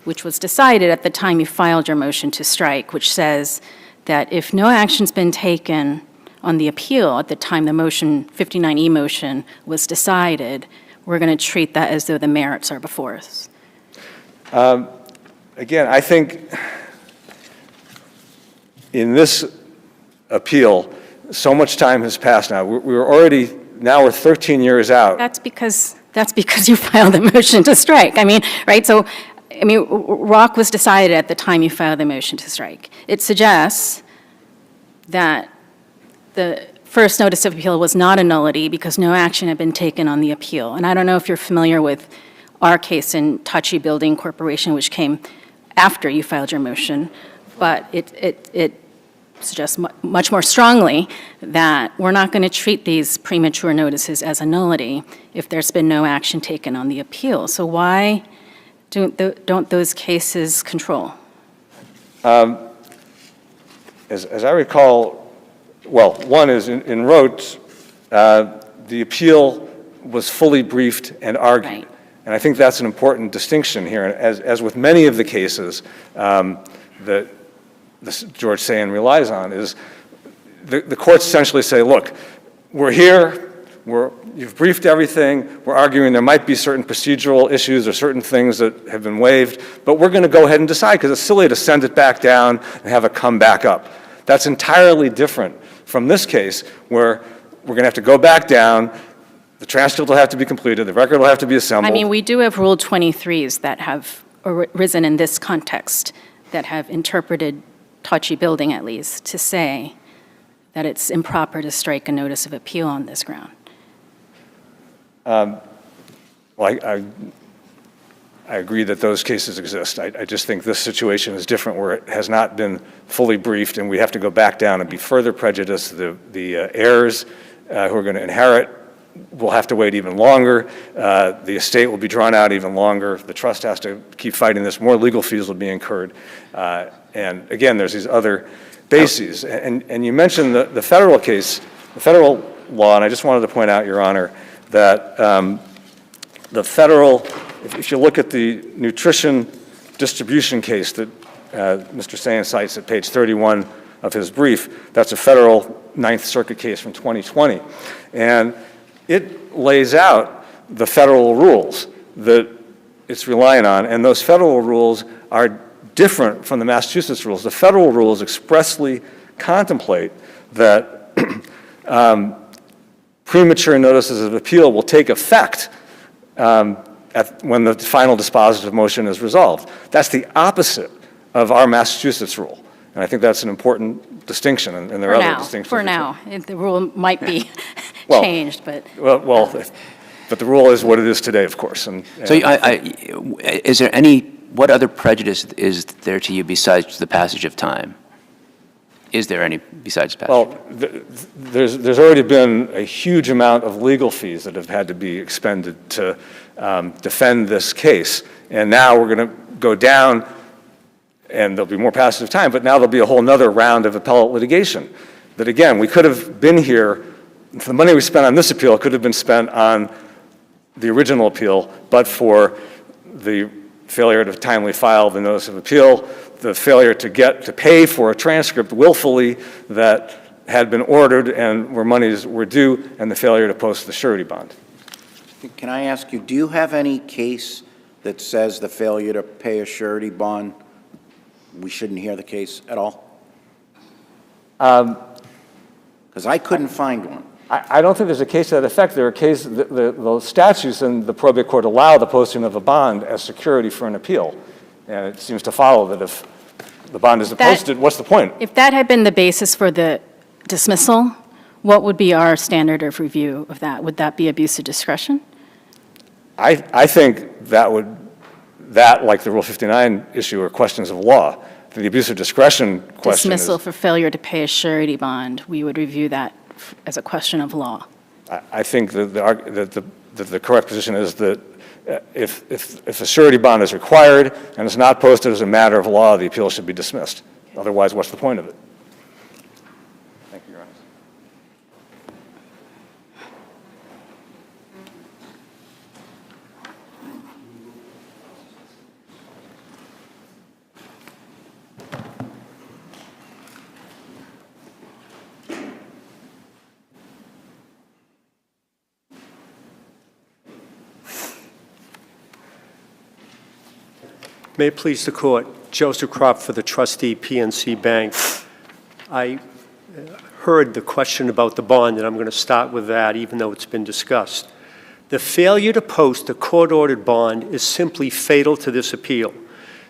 which was decided at the time you filed your motion to strike, which says that if no action's been taken on the appeal at the time the motion, 59E motion, was decided, we're going to treat that as though the merits are before us? Again, I think in this appeal, so much time has passed now. We're 13 years out. That's because you filed the motion to strike. I mean, right? So, Rock was decided at the time you filed the motion to strike. It suggests that the first notice of appeal was not a nullity because no action had been taken on the appeal. And I don't know if you're familiar with our case in Touchy Building Corporation, which came after you filed your motion, but it suggests much more strongly that we're not going to treat these premature notices as a nullity if there's been no action taken on the appeal. So why don't those cases control? As I recall, well, one is in Rote, the appeal was fully briefed and argued. Right. And I think that's an important distinction here. As with many of the cases that George Sayin relies on, is the courts essentially say, look, we're here, you've briefed everything, we're arguing there might be certain procedural issues or certain things that have been waived, but we're going to go ahead and decide because it's silly to send it back down and have it come back up. That's entirely different from this case where we're going to have to go back down, the transcript will have to be completed, the record will have to be assembled. I mean, we do have Rule 23s that have arisen in this context that have interpreted Touchy Building, at least, to say that it's improper to strike a notice of appeal on this ground. Well, I agree that those cases exist. I just think this situation is different where it has not been fully briefed and we have to go back down and be further prejudiced. The heirs who are going to inherit will have to wait even longer. The estate will be drawn out even longer. The trust has to keep fighting this. More legal fees will be incurred. And again, there's these other bases. And you mentioned the federal case, the federal law, and I just wanted to point out, Your Honor, that the federal, if you look at the nutrition distribution case that Mr. Sayin cites at page 31 of his brief, that's a federal Ninth Circuit case from 2020. And it lays out the federal rules that it's relying on, and those federal rules are different from the Massachusetts rules. The federal rules expressly contemplate that premature notices of appeal will take effect when the final dispositive motion is resolved. That's the opposite of our Massachusetts rule. And I think that's an important distinction, and there are other distinctions. For now. The rule might be Well, changed, but. Well, but the rule is what it is today, of course. So is there what other prejudice is there to you besides the passage of time? Is there any besides passage? Well, there's already been a huge amount of legal fees that have had to be expended to defend this case. And now we're going to go down, and there'll be more passage of time, but now there'll be a whole nother round of appellate litigation. That again, we could have been here, the money we spent on this appeal could have been spent on the original appeal, but for the failure to timely file the notice of appeal, the failure to pay for a transcript willfully that had been ordered and where monies were due, and the failure to post the surety bond. Can I ask you, do you have any case that says the failure to pay a surety bond, we shouldn't hear the case at all? Because I couldn't find one. I don't think there's a case to that effect. There are cases, the statutes in the probate court allow the posting of a bond as security for an appeal. And it seems to follow that if the bond isn't posted, what's the point? If that had been the basis for the dismissal, what would be our standard of review of that? Would that be abuse of discretion? I think that, like the Rule 59 issue, are questions of law. The abuse of discretion question Dismissal is, for failure to pay a surety bond, we would review that as a question of law. I think that the correct position is that if a surety bond is required and it's not posted as a matter of law, the appeal should be dismissed. Otherwise, what's the point of it? Thank you, Your Honor. May it please the Court, Joseph Kropp for the trustee, PNC Bank. I heard the question about the bond, and I'm going to start with that, even though it's been discussed. The failure to post a court-ordered bond is simply fatal to this appeal.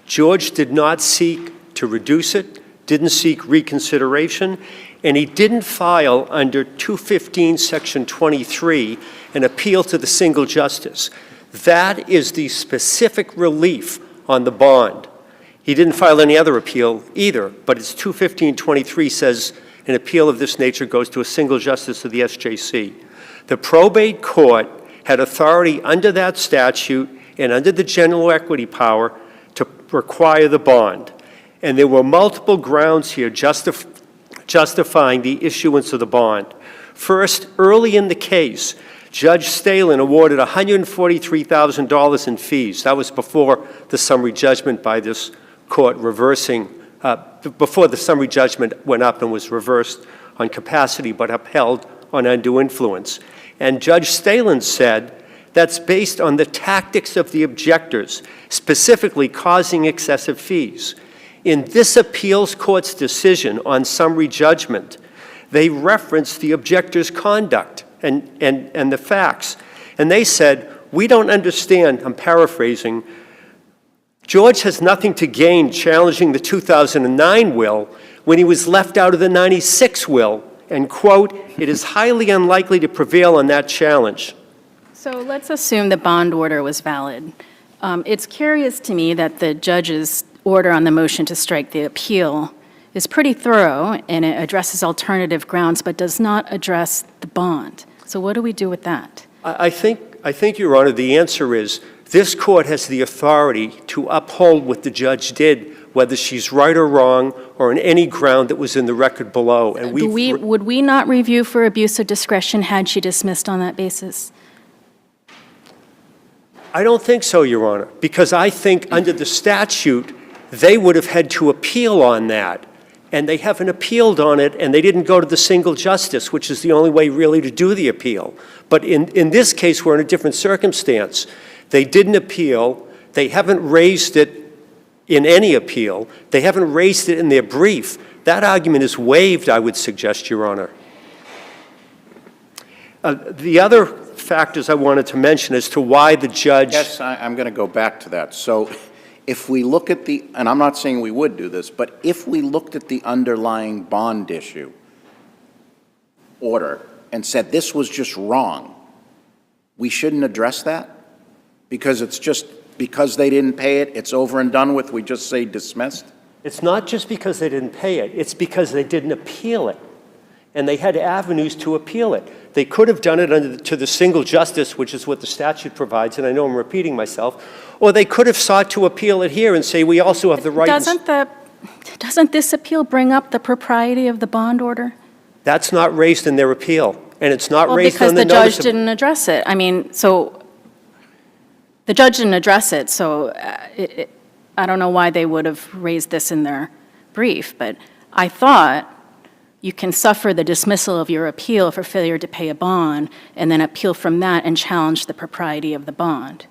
George did not seek to reduce it, didn't seek reconsideration, and he didn't file under 215 Section 23 an appeal to the single justice. That is the specific relief on the bond. He didn't file any other appeal either, but it's 215-23 says an appeal of this nature goes to a single justice of the SJC. The probate court had authority under that statute and under the general equity power to require the bond. And there were multiple grounds here justifying the issuance of the bond. First, early in the case, Judge Stalin awarded $143,000 in fees. That was before the summary judgment by this court reversing, before the summary judgment went up and was reversed on capacity but upheld on undue influence. And Judge Stalin said that's based on the tactics of the objectors, specifically causing excessive fees. In this appeals court's decision on summary judgment, they referenced the objectors' conduct and the facts. And they said, we don't understand, I'm paraphrasing, George has nothing to gain challenging the 2009 will when he was left out of the 96 will, and quote, it is highly unlikely to prevail on that challenge. So let's assume the bond order was valid. It's curious to me that the judge's order on the motion to strike the appeal is pretty thorough, and it addresses alternative grounds, but does not address the bond. So what do we do with that? I think, Your Honor, the answer is this court has the authority to uphold what the judge did, whether she's right or wrong, or on any ground that was in the record below. And would we not review for abuse of discretion had she dismissed on that basis? I don't think so, Your Honor, because I think under the statute, they would have had to appeal on that. And they haven't appealed on it, and they didn't go to the single justice, which is the only way really to do the appeal. But in this case, we're in a different circumstance. They didn't appeal. They haven't raised it in any appeal. They haven't raised it in their brief. That argument is waived, I would suggest, Your Honor. The other factors I wanted to mention as to why the judge... Yes, I'm going to go back to that. So if we look at the, and I'm not saying we would do this, but if we looked at the underlying bond issue order and said this was just wrong, we shouldn't address that? Because it's just, because they didn't pay it, it's over and done with, we just say dismissed? It's not just because they didn't pay it, it's because they didn't appeal it. And they had avenues to appeal it. They could have done it to the single justice, which is what the statute provides, and I know I'm repeating myself, or they could have sought to appeal it here and say, we also have the right... Doesn't this appeal bring up the propriety of the bond order? That's not raised in their appeal, and it's not raised on the Because the notice judge didn't address it. I mean, so the judge didn't address it, so I don't know why they would have raised this in their brief, but I thought you can suffer the dismissal of your appeal for failure to pay a bond and then appeal from that and challenge the propriety of the bond.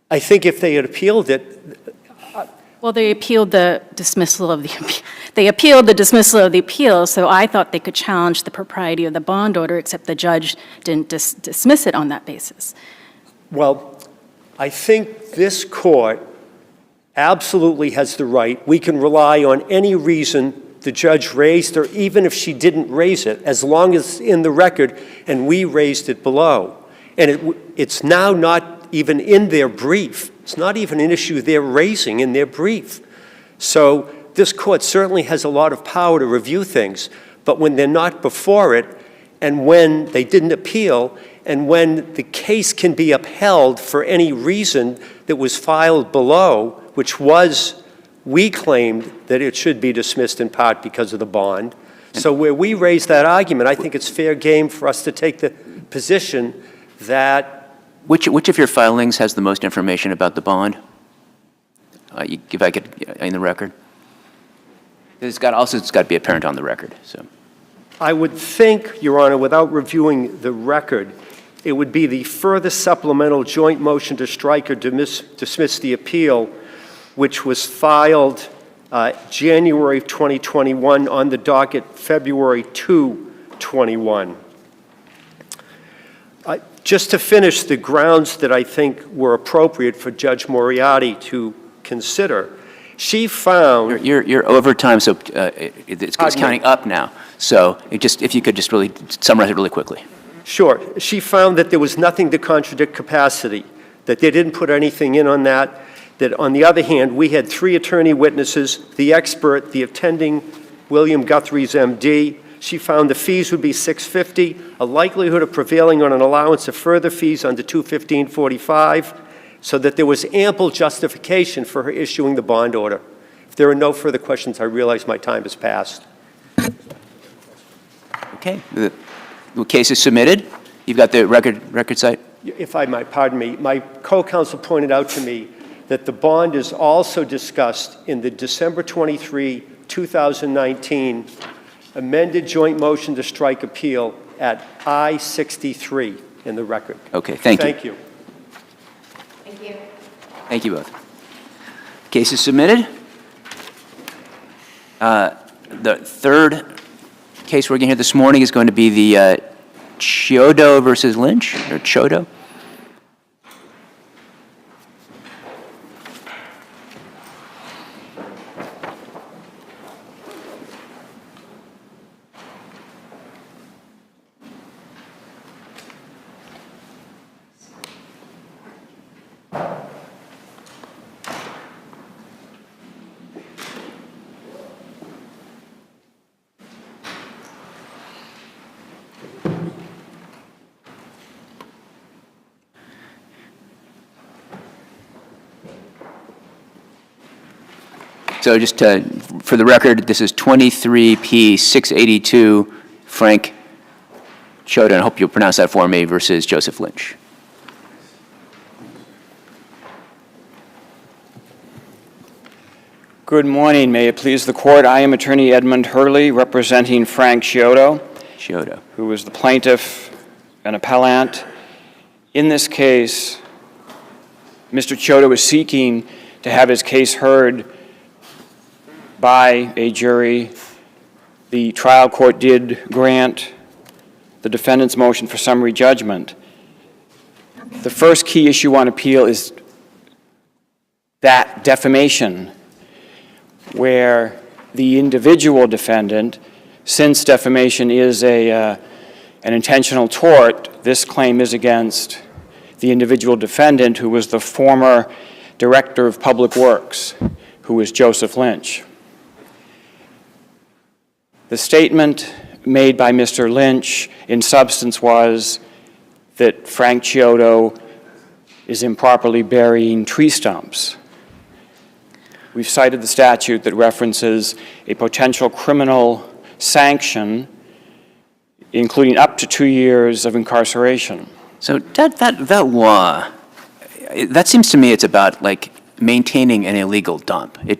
I think if they had appealed it... Well, they appealed the dismissal of the appeal, so I thought they could challenge the propriety of the bond order, except the judge didn't dismiss it on that basis. Well, I think this court absolutely has the right. We can rely on any reason the judge raised, or even if she didn't raise it, as long as it's in the record and we raised it below. And it's now not even in their brief. It's not even an issue they're raising in their brief. So this court certainly has a lot of power to review things, but when they're not before it, and when they didn't appeal, and when the case can be upheld for any reason that was filed below, which was, we claimed that it should be dismissed in part because of the bond. So where we raise that argument, I think it's fair game for us to take the position that... Which of your filings has the most information about the bond? If I could, in the record? It's got to be apparent on the record, so. I would think, Your Honor, without reviewing the record, it would be the further supplemental joint motion to strike or dismiss the appeal, which was filed January of 2021 on the docket February 2, 21. Just to finish the grounds that I think were appropriate for Judge Moriarty to consider, she found... You're over time, so it's counting up now. So if you could just really summarize it really quickly. Sure. She found that there was nothing to contradict capacity, that they didn't put anything in on that, that on the other hand, we had 3 attorney witnesses, the expert, the attending William Guthrie's MD. She found the fees would be $650, a likelihood of prevailing on an allowance of further fees under 215.45, so that there was ample justification for her issuing the bond order. If there are no further questions, I realize my time has passed. Okay. The case is submitted. You've got the record site? If I might, pardon me, my co-counsel pointed out to me that the bond is also discussed in the December 23, 2019 amended joint motion to strike appeal at I-63 in the record. Okay, thank you. Thank you. Thank you. Thank you both. Case is submitted. The third case we're going to hear this morning is going to be the Chiodo versus Lynch, or Chodo. So just for the record, this is 23P682, Frank Chodo, and I hope you'll pronounce that for me, versus Joseph Lynch. Good morning. May it please the court. I am Attorney Edmund Hurley, representing Frank Chiodo, who is the plaintiff and appellant. In this case, Mr. Chiodo is seeking to have his case heard by a jury. The trial court did grant the defendant's motion for summary judgment. The first key issue on appeal is that defamation where the individual defendant, since defamation is an intentional tort, this claim is against the individual defendant, who was the former Director of Public Works, who was Joseph Lynch. The statement made by Mr. Lynch in substance was that Frank Chiodo is improperly burying tree stumps. We've cited the statute that references a potential criminal sanction, including up to 2 years of incarceration. So that law, that seems to me it's about like maintaining an illegal dump. It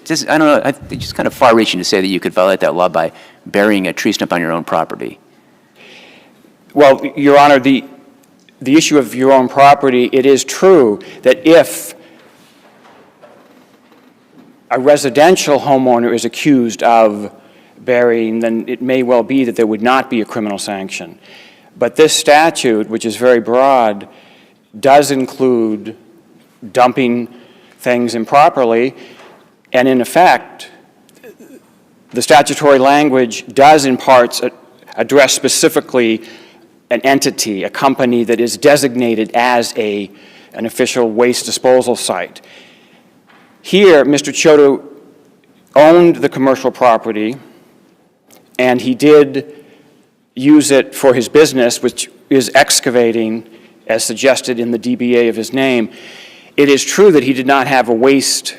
just, I don't know, it's just kind of far-reaching to say that you could violate that law by burying a tree stump on your own property. Well, Your Honor, the issue of your own property, it is true that if a residential homeowner is accused of burying, then it may well be that there would not be a criminal sanction. But this statute, which is very broad, does include dumping things improperly, and in effect, the statutory language does in parts address specifically an entity, a company that is designated as an official waste disposal site. Here, Mr. Chiodo owned the commercial property, and he did use it for his business, which is excavating, as suggested in the DBA of his name. It is true that he did not have a waste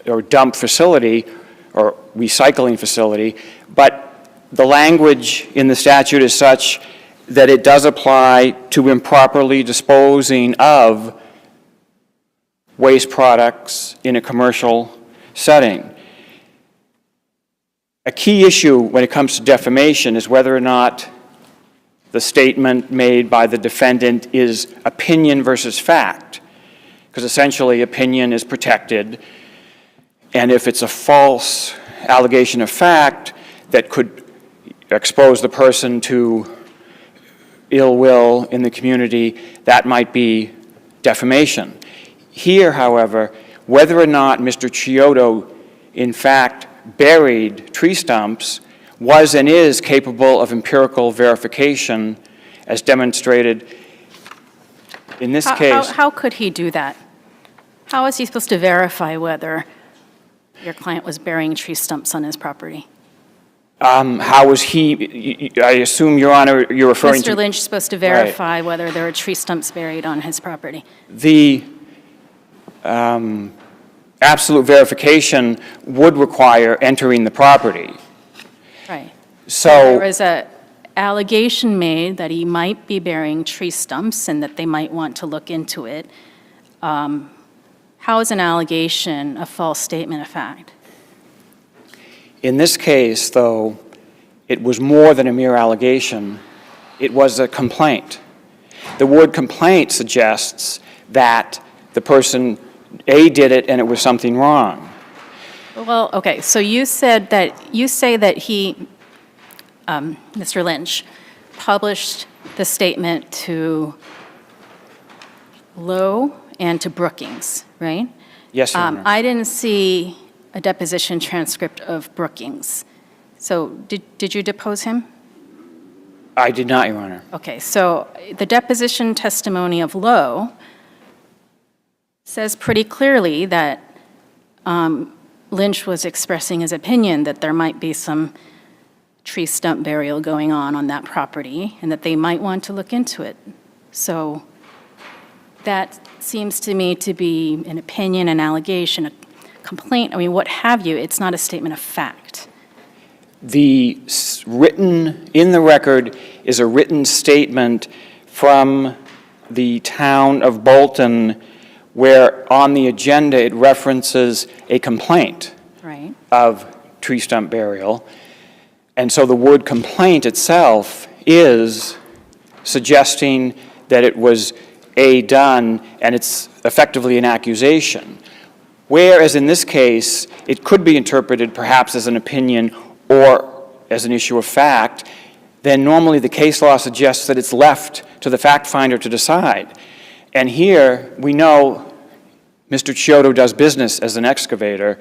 or dump facility or recycling facility, but the language in the statute is such that it does apply to improperly disposing of waste products in a commercial setting. A key issue when it comes to defamation is whether or not the statement made by the defendant is opinion versus fact, because essentially opinion is protected, and if it's a false allegation of fact that could expose the person to ill will in the community, that might be defamation. Here, however, whether or not Mr. Chiodo in fact buried tree stumps was and is capable of empirical verification, as demonstrated in this case. How could he do that? How is he supposed to verify whether your client was burying tree stumps on his property? How was he, I assume, Your Honor, you're referring to... Mr. Lynch is supposed to verify whether there are tree stumps buried on his property. The absolute verification would require entering the property. Right. So There was an allegation made that he might be burying tree stumps and that they might want to look into it. How is an allegation a false statement of fact? in this case, though, it was more than a mere allegation. It was a complaint. The word complaint suggests that the person, A, did it and it was something wrong. Well, okay, so you say that he, Mr. Lynch, published the statement to Lowe and to Brookings, right? Yes, Your Honor. I didn't see a deposition transcript of Brookings. So did you depose him? I did not, Your Honor. Okay, so the deposition testimony of Lowe says pretty clearly that Lynch was expressing his opinion that there might be some tree stump burial going on that property and that they might want to look into it. So that seems to me to be an opinion, an allegation, a complaint, I mean, what have you. It's not a statement of fact. The written, in the record, is a written statement from the town of Bolton where on the agenda it references a complaint Right. of tree stump burial. And so the word complaint itself is suggesting that it was done, and it's effectively an accusation. Whereas in this case, it could be interpreted perhaps as an opinion or as an issue of fact, then normally the case law suggests that it's left to the fact finder to decide. And here, we know Mr. Chiodo does business as an excavator.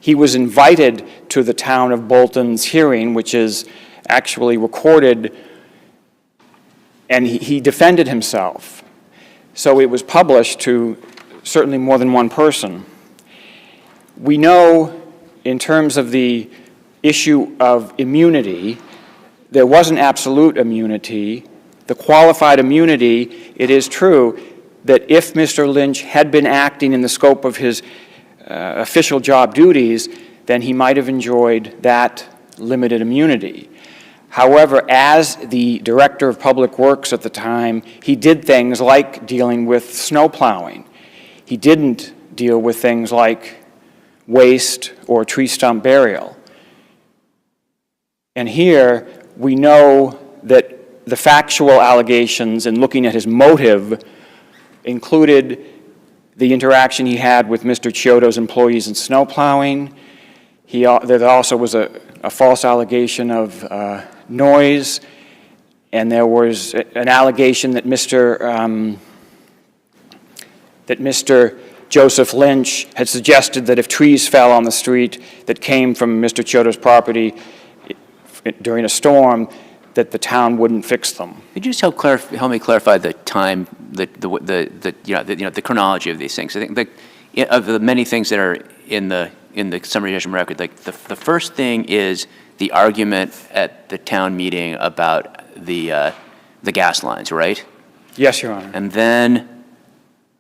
He was invited to the town of Bolton's hearing, which is actually recorded, and he defended himself. So it was published to certainly more than one person. We know, in terms of the issue of immunity, there wasn't absolute immunity. The qualified immunity, it is true that if Mr. Lynch had been acting in the scope of his official job duties, then he might have enjoyed that limited immunity. However, as the Director of Public Works at the time, he did things like dealing with snow plowing. He didn't deal with things like waste or tree stump burial. And here, we know that the factual allegations and looking at his motive included the interaction he had with Mr. Chiodo's employees in snow plowing. There also was a false allegation of noise, and there was an allegation that Mr. Joseph Lynch had suggested that if trees fell on the street that came from Mr. Chiodo's property during a storm, that the town wouldn't fix them. Could you just help me clarify the time, the chronology of these things? I think of the many things that are in the summary judgment record, like the first thing is the argument at the town meeting about the gas lines, right? Yes, Your Honor. And then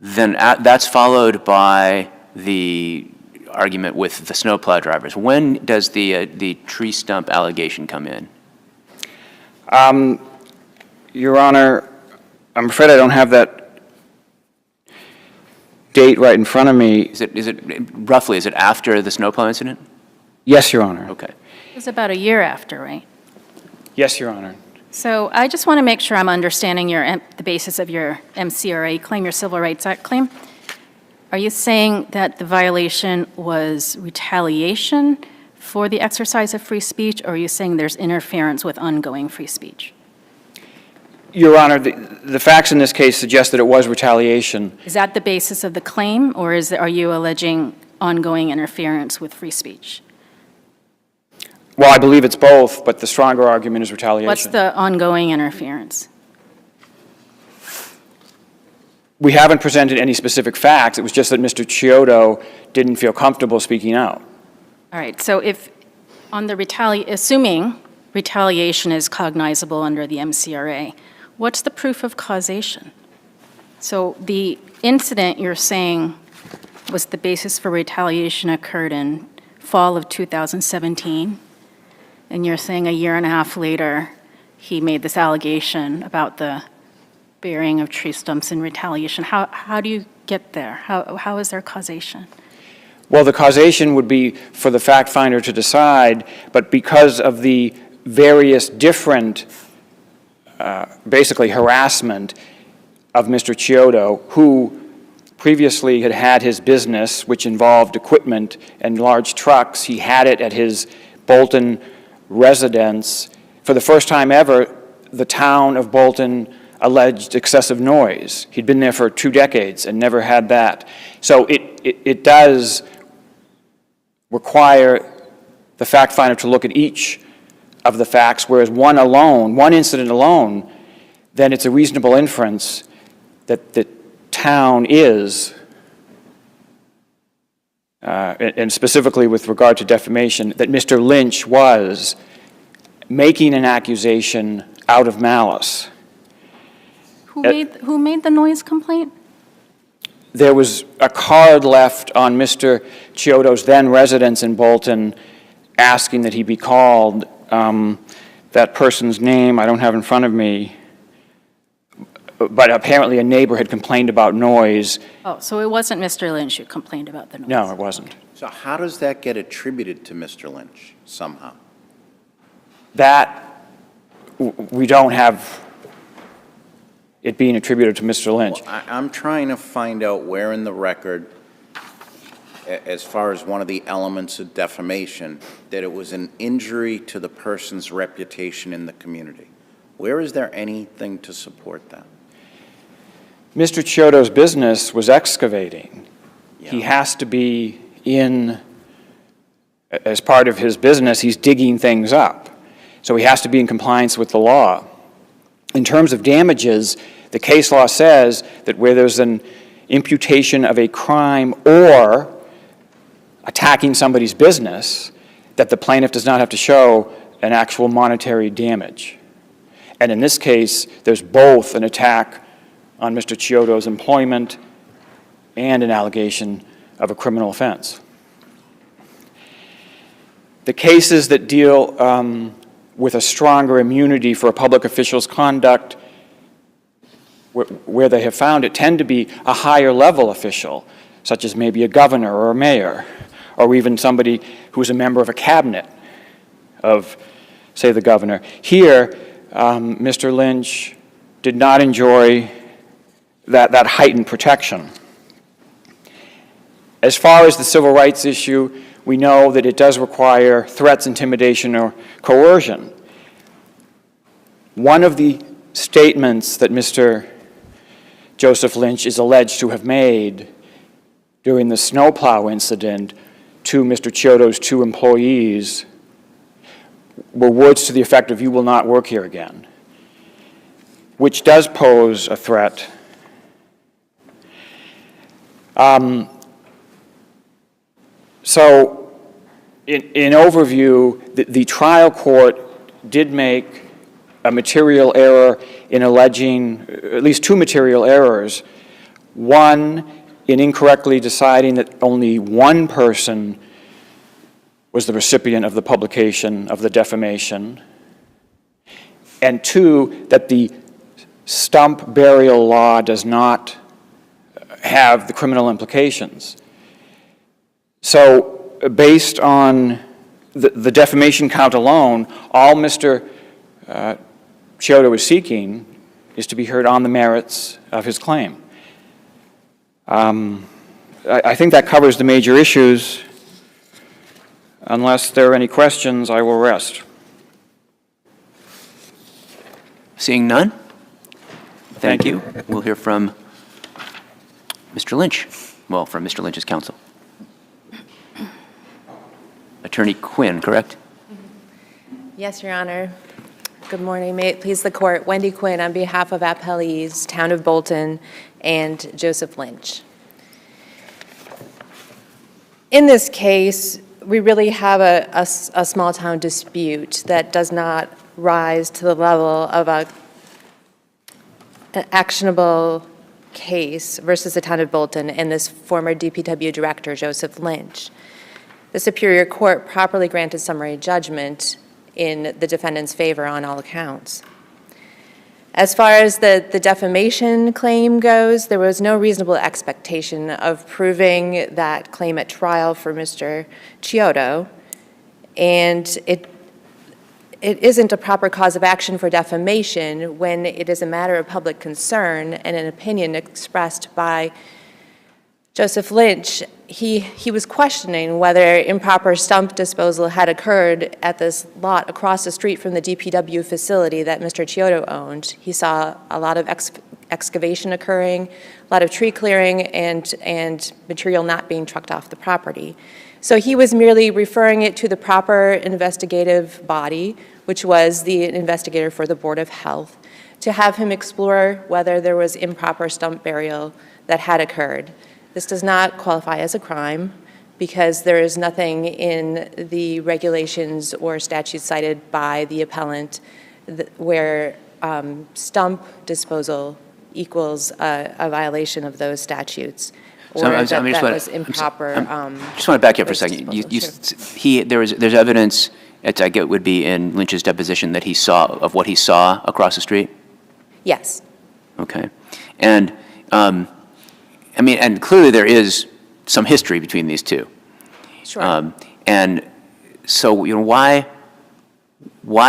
that's followed by the argument with the snowplow drivers. When does the tree stump allegation come in? Your Honor, I'm afraid I don't have that date right in front of me. Is it after the snowplow incident? Yes, Your Honor. Okay. It was about a year after, right? Yes, Your Honor. So I just want to make sure I'm understanding the basis of your MCRA claim, your Civil Rights Act claim. Are you saying that the violation was retaliation for the exercise of free speech, or are you saying there's interference with ongoing free speech? Your Honor, the facts in this case suggest that it was retaliation. Is that the basis of the claim, or are you alleging ongoing interference with free speech? Well, I believe it's both, but the stronger argument is retaliation. What's the ongoing interference? We haven't presented any specific facts. It was just that Mr. Chiodo didn't feel comfortable speaking out. All right, so if on the assuming retaliation is cognizable under the MCRA, what's the proof of causation? So the incident you're saying was the basis for retaliation occurred in fall of 2017, and you're saying a year and a half later he made this allegation about the burying of tree stumps in retaliation. How do you get there? How is there causation? Well, the causation would be for the fact finder to decide, but because of the various different, basically harassment of Mr. Chiodo, who previously had had his business, which involved equipment and large trucks. He had it at his Bolton residence. For the first time ever, the town of Bolton alleged excessive noise. He'd been there for 2 decades and never had that. So it does require the fact finder to look at each of the facts, whereas one incident alone, then it's a reasonable inference that the town is, and specifically with regard to defamation, that Mr. Lynch was making an accusation out of malice. Who made the noise complaint? There was a card left on Mr. Chiodo's then residence in Bolton asking that he be called. That person's name I don't have in front of me, but apparently a neighbor had complained about noise. Oh, so it wasn't Mr. Lynch who complained about the noise? No, it wasn't. So how does that get attributed to Mr. Lynch somehow? That, we don't have it being attributed to Mr. Lynch. Well, I'm trying to find out where in the record, as far as one of the elements of defamation, that it was an injury to the person's reputation in the community. Where is there anything to support that? Mr. Chiodo's business was excavating. He has to be as part of his business, he's digging things up. So he has to be in compliance with the law. In terms of damages, the case law says that where there's an imputation of a crime or attacking somebody's business, that the plaintiff does not have to show an actual monetary damage. And in this case, there's both an attack on Mr. Chiodo's employment and an allegation of a criminal offense. The cases that deal with a stronger immunity for a public official's conduct, where they have found it, tend to be a higher level official, such as maybe a governor or a mayor, or even somebody who's a member of a cabinet of, say, the governor. Here, Mr. Lynch did not enjoy that heightened protection. As far as the civil rights issue, we know that it does require threats, intimidation, or coercion. One of the statements that Mr. Joseph Lynch is alleged to have made during the snowplow incident to Mr. Chiodo's 2 employees were words to the effect of, "You will not work here again," which does pose a threat. So, in overview, the trial court did make a material error in alleging, at least 2 material errors. One, in incorrectly deciding that only one person was the recipient of the publication of the defamation. And 2, that the stump burial law does not have the criminal implications. So, based on the defamation count alone, all Mr. Chiodo is seeking is to be heard on the merits of his claim. I think that covers the major issues. Unless there are any questions, I will rest. Seeing none? Thank you. We'll hear from Mr. Lynch. Well, from Mr. Lynch's counsel. Attorney Quinn, correct? Yes, Your Honor. Good morning. May it please the court. Wendy Quinn on behalf of appellees, Town of Bolton, and Joseph Lynch. In this case, we really have a small town dispute that does not rise to the level of an actionable case versus the Town of Bolton and this former DPW director, Joseph Lynch. The Superior Court properly granted summary judgment in the defendant's favor on all accounts. As far as the defamation claim goes, there was no reasonable expectation of proving that claim at trial for Mr. Chiodo, and it isn't a proper cause of action for defamation when it is a matter of public concern and an opinion expressed by Joseph Lynch. He was questioning whether improper stump disposal had occurred at this lot across the street from the DPW facility that Mr. Chiodo owned. He saw a lot of excavation occurring, a lot of tree clearing, and material not being trucked off the property. So he was merely referring it to the proper investigative body, which was the investigator for the Board of Health, to have him explore whether there was improper stump burial that had occurred. This does not qualify as a crime because there is nothing in the regulations or statutes cited by the appellant where stump disposal equals a violation of those statutes, or that was improper. I just want to back you up for a second. There's evidence, I get it would be in Lynch's deposition, that he saw, of what he saw across the street? Yes. Okay. And and clearly there is some history between these two. Sure. And so, why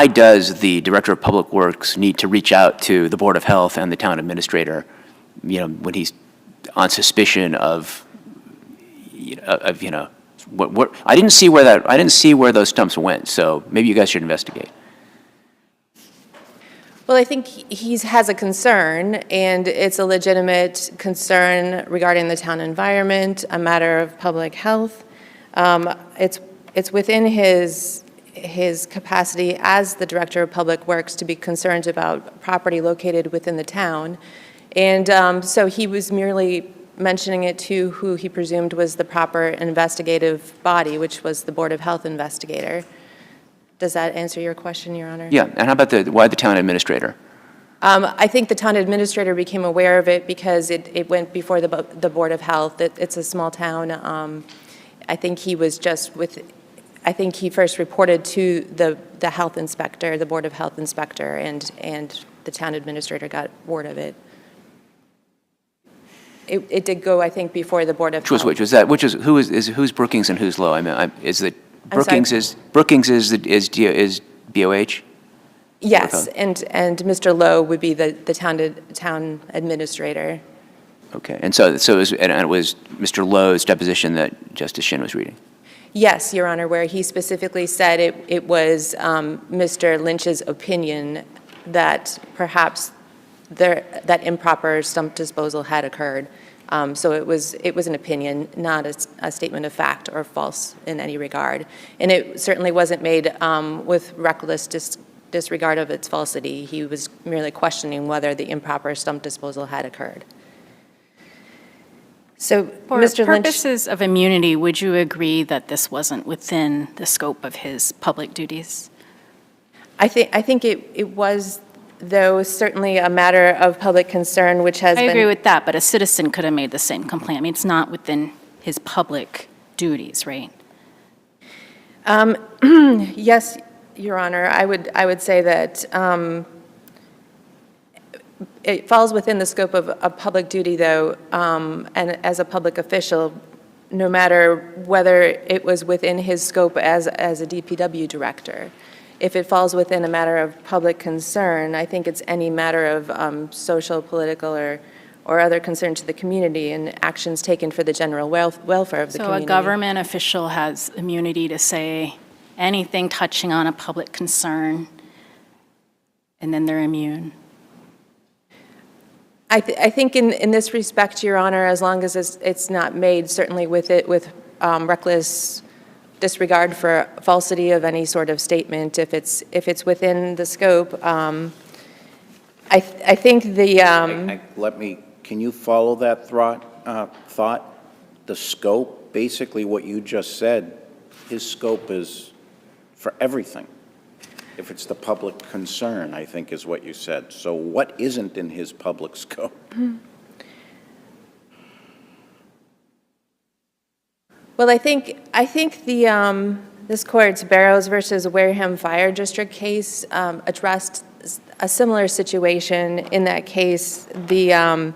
does the Director of Public Works need to reach out to the Board of Health and the town administrator, when he's on suspicion of what? I didn't see where those stumps went. So maybe you guys should investigate. Well, I think he has a concern, and it's a legitimate concern regarding the town environment, a matter of public health. It's within his capacity as the Director of Public Works to be concerned about property located within the town. And so he was merely mentioning it to who he presumed was the proper investigative body, which was the Board of Health investigator. Does that answer your question, Your Honor? Yeah, and how about why the town administrator? I think the town administrator became aware of it because it went before the Board of Health. It's a small town. I think he was just I think he first reported to the health inspector, the Board of Health inspector, and the town administrator got word of it. It did go, I think, before the Board of Health. Which was that? Who's Brookings and who's Lowe? I mean, is it Brookings is BOH? Yes, and Mr. Lowe would be the town administrator. Okay, and so it was Mr. Lowe's deposition that Justice Shin was reading? Yes, Your Honor, where he specifically said it was Mr. Lynch's opinion that perhaps that improper stump disposal had occurred. So it was an opinion, not a statement of fact or false in any regard. And it certainly wasn't made with reckless disregard of its falsity. He was merely questioning whether the improper stump disposal had occurred. So, For Mr. Lynch, purposes of immunity, would you agree that this wasn't within the scope of his public duties? I think it was, though, certainly a matter of public concern, which has been... I agree with that, but a citizen could have made the same complaint. I mean, it's not within his public duties, right? Yes, Your Honor, I would say that it falls within the scope of a public duty, though, and as a public official, no matter whether it was within his scope as a DPW director. If it falls within a matter of public concern, I think it's any matter of social, political, or other concern to the community and actions taken for the general welfare of the community. So a government official has immunity to say anything touching on a public concern, and then they're immune? I think in this respect, Your Honor, as long as it's not made, certainly with reckless disregard for falsity of any sort of statement, if it's within the scope, I think the... Can you follow that thought? The scope, basically what you just said, his scope is for everything. If it's the public concern, I think is what you said. So what isn't in his public scope? Well, I think this court's Barrows versus Wareham Fire District case addressed a similar situation. In that case, the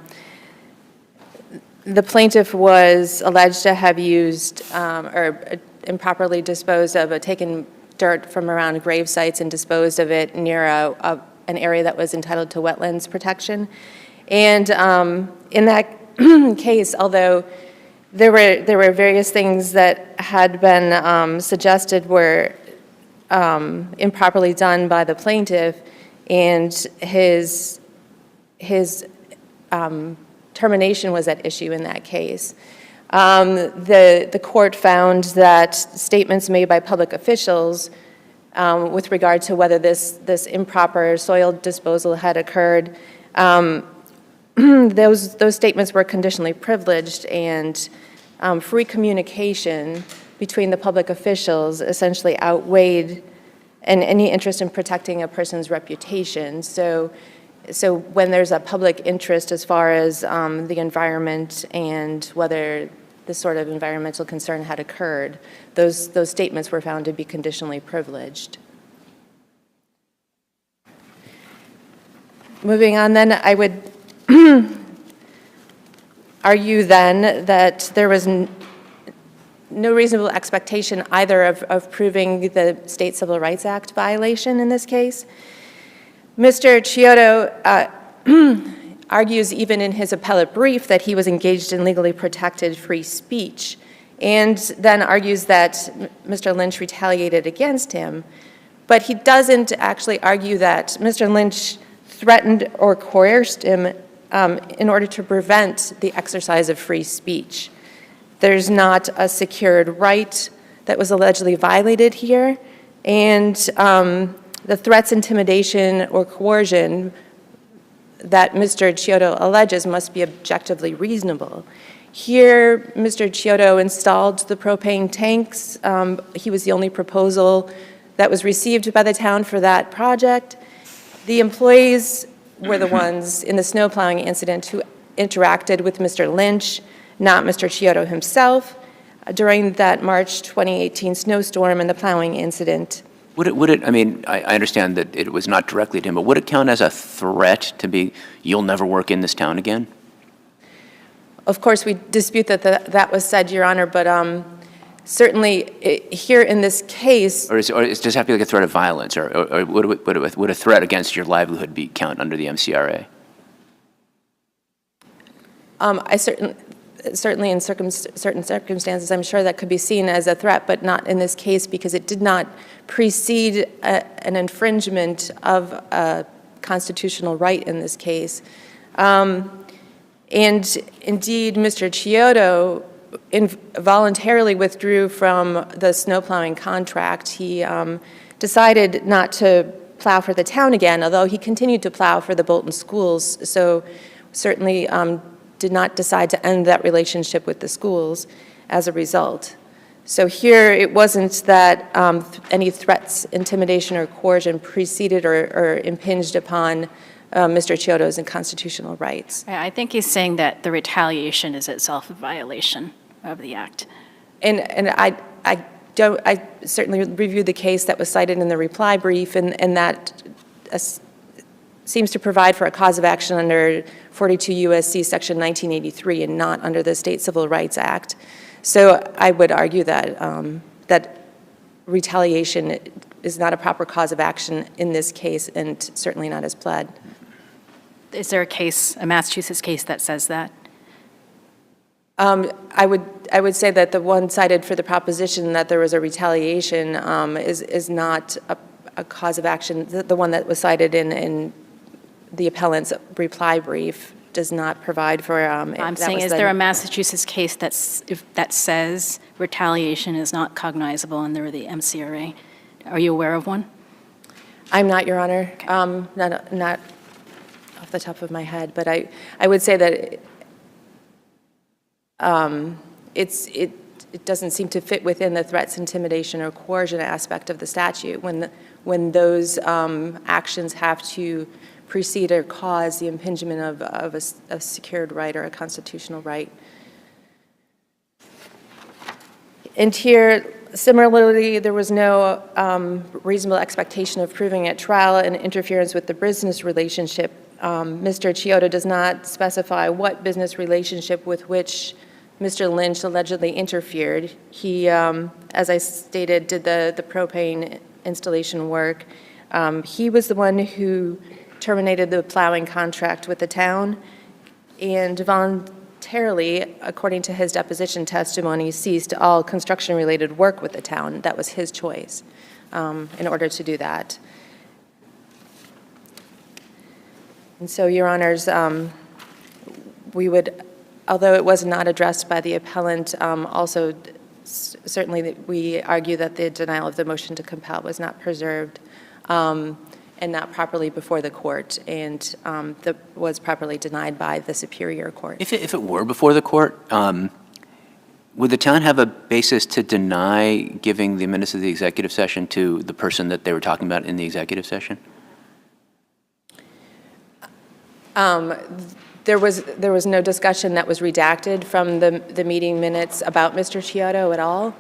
plaintiff was alleged to have used or improperly disposed of taken dirt from around grave sites and disposed of it near an area that was entitled to wetlands protection. And in that case, although there were various things that had been suggested were improperly done by the plaintiff, and his termination was at issue in that case. The court found that statements made by public officials with regard to whether this improper soil disposal had occurred, those statements were conditionally privileged, and free communication between the public officials essentially outweighed any interest in protecting a person's reputation. So when there's a public interest as far as the environment and whether this sort of environmental concern had occurred, those statements were found to be conditionally privileged. Moving on then, I would argue then that there was no reasonable expectation either of proving the State Civil Rights Act violation in this case. Mr. Chiodo argues even in his appellate brief that he was engaged in legally protected free speech, and then argues that Mr. Lynch retaliated against him. But he doesn't actually argue that Mr. Lynch threatened or coerced him in order to prevent the exercise of free speech. There's not a secured right that was allegedly violated here, and the threats, intimidation, or coercion that Mr. Chiodo alleges must be objectively reasonable. Here, Mr. Chiodo installed the propane tanks. He was the only proposal that was received by the town for that project. The employees were the ones in the snow plowing incident who interacted with Mr. Lynch, not Mr. Chiodo himself, during that March 2018 snowstorm and the plowing incident. Would it, I mean, I understand that it was not directly to him, but would it count as a threat to be, you'll never work in this town again? Of course, we dispute that that was said, Your Honor, but certainly here in this case. Or does it have to be like a threat of violence, or would a threat against your livelihood be count under the MCRA? Certainly in certain circumstances, I'm sure that could be seen as a threat, but not in this case because it did not precede an infringement of a constitutional right in this case. And indeed, Mr. Chiodo voluntarily withdrew from the snow plowing contract. He decided not to plow for the town again, although he continued to plow for the Bolton schools, so certainly did not decide to end that relationship with the schools as a result. So here, it wasn't that any threats, intimidation, or coercion preceded or impinged upon Mr. Chiodo's constitutional rights. I think he's saying that the retaliation is itself a violation of the act. And I certainly reviewed the case that was cited in the reply brief, and that seems to provide for a cause of action under 42 U.S.C. Section 1983 and not under the State Civil Rights Act. So I would argue that that retaliation is not a proper cause of action in this case, and certainly not as pled. Is there a case, a Massachusetts case, that says that? I would say that the one cited for the proposition that there was a retaliation is not a cause of action. The one that was cited in the appellant's reply brief does not provide for. I'm saying, is there a Massachusetts case that says retaliation is not cognizable under the MCRA? Are you aware of one? I'm not, Your Honor. Okay. Not off the top of my head, but I would say that it doesn't seem to fit within the threats, intimidation, or coercion aspect of the statute when those actions have to precede or cause the impingement of a secured right or a constitutional right. And here, similarly, there was no reasonable expectation of proving at trial an interference with the business relationship. Mr. Chiodo does not specify what business relationship with which Mr. Lynch allegedly interfered. He, as I stated, did the propane installation work. He was the one who terminated the plowing contract with the town and voluntarily, according to his deposition testimony, ceased all construction-related work with the town. That was his choice in order to do that. And so, Your Honors, we would, although it was not addressed by the appellant, also certainly we argue that the denial of the motion to compel was not preserved and not properly before the court, and that was properly denied by the Superior Court. If it were before the court, would the town have a basis to deny giving the minutes of the executive session to the person that they were talking about in the executive session? There was no discussion that was redacted from the meeting minutes about Mr. Chiodo at all.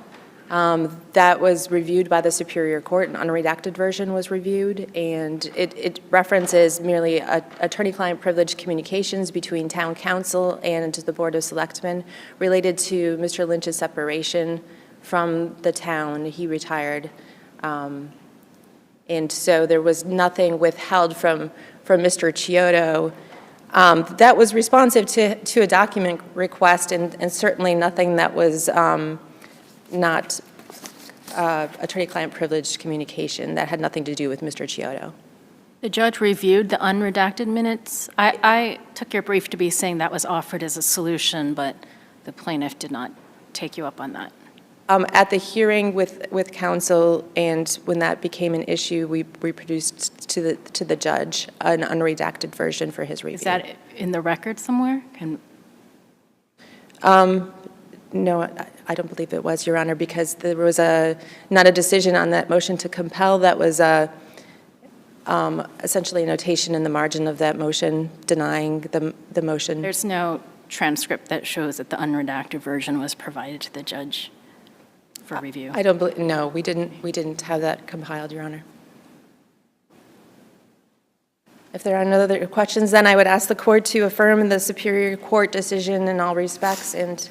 That was reviewed by the Superior Court. An unredacted version was reviewed, and it references merely attorney-client privilege communications between town council and the Board of Selectmen related to Mr. Lynch's separation from the town. He retired, and so there was nothing withheld from Mr. Chiodo that was responsive to a document request, and certainly nothing that was not attorney-client privilege communication that had nothing to do with Mr. Chiodo. The judge reviewed the unredacted minutes. I took your brief to be saying that was offered as a solution, but the plaintiff did not take you up on that. At the hearing with counsel, and when that became an issue, we produced to the judge an unredacted version for his review. Is that in the record somewhere? No, I don't believe it was, Your Honor, because there was not a decision on that motion to compel. That was essentially a notation in the margin of that motion denying the motion. There's no transcript that shows that the unredacted version was provided to the judge for review. I don't believe, no, we didn't have that compiled, Your Honor. If there are no other questions, then I would ask the court to affirm the Superior Court decision in all respects, and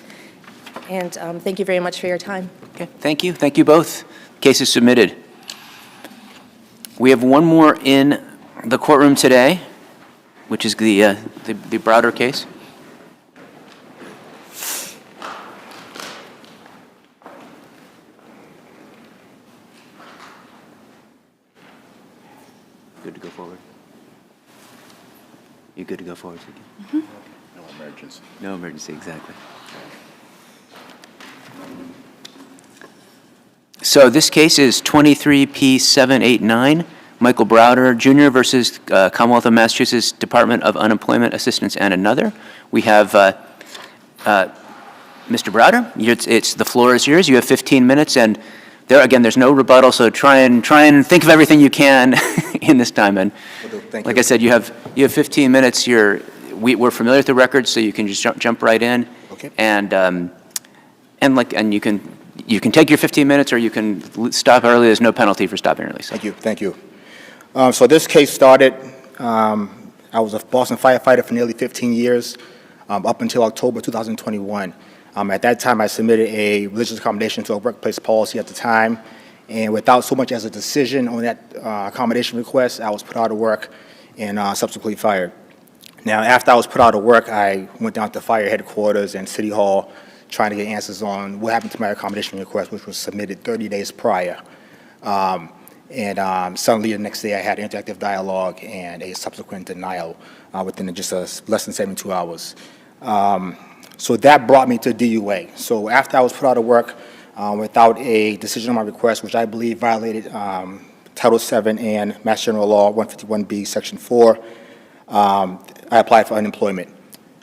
thank you very much for your time. Okay, thank you. Thank you both. Case is submitted. We have one more in the courtroom today, which is the Browder case. Good to go forward? You good to go forward, Ziggy? No emergency. No emergency, exactly. So this case is 23P789, Michael Browder Jr. versus Commonwealth of Massachusetts Department of Unemployment Assistance and another. We have Mr. Browder. The floor is yours. You have 15 minutes, and there's no rebuttal. So try and think of everything you can in this time. And like I said, you have 15 minutes. We're familiar with the record, so you can just jump right in. Okay. And you can take your 15 minutes, or you can stop early. There's no penalty for stopping early. So. Thank you. So this case started, I was a Boston firefighter for nearly 15 years, up until October 2021. At that time, I submitted a religious accommodation to a workplace policy at the time, and without so much as a decision on that accommodation request, I was put out of work and subsequently fired. Now, after I was put out of work, I went down to fire headquarters and City Hall trying to get answers on what happened to my accommodation request, which was submitted 30 days prior. Suddenly the next day I had interactive dialogue and a subsequent denial within just less than 72 hours. So that brought me to DUA. So after I was put out of work without a decision on my request, which I believe violated Title VII and Mass General Law 151B, Section 4, I applied for unemployment.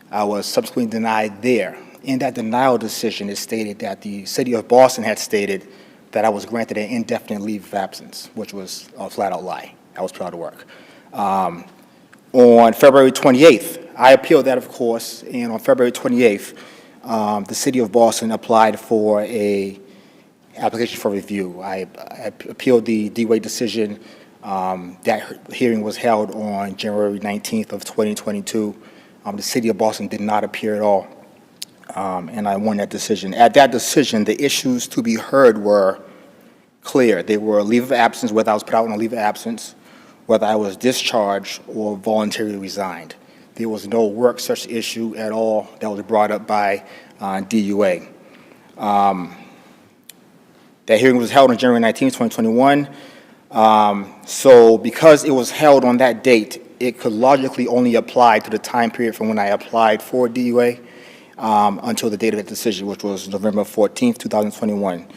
I was subsequently denied there. In that denial decision, it stated that the City of Boston had stated that I was granted an indefinite leave of absence, which was a flat-out lie. I was put out of work. On February 28th, I appealed that, of course, and on February 28th, the City of Boston applied for an application for review. I appealed the DUA decision. That hearing was held on January 19th of 2022. The City of Boston did not appear at all. And I won that decision. At that decision, the issues to be heard were clear. They were a leave of absence, whether I was put out on a leave of absence, whether I was discharged or voluntarily resigned. There was no work such issue at all that was brought up by DUA. That hearing was held on January 19, 2021. So because it was held on that date, it could logically only apply to the time period from when I applied for DUA until the date of that decision, which was November 14th, 2021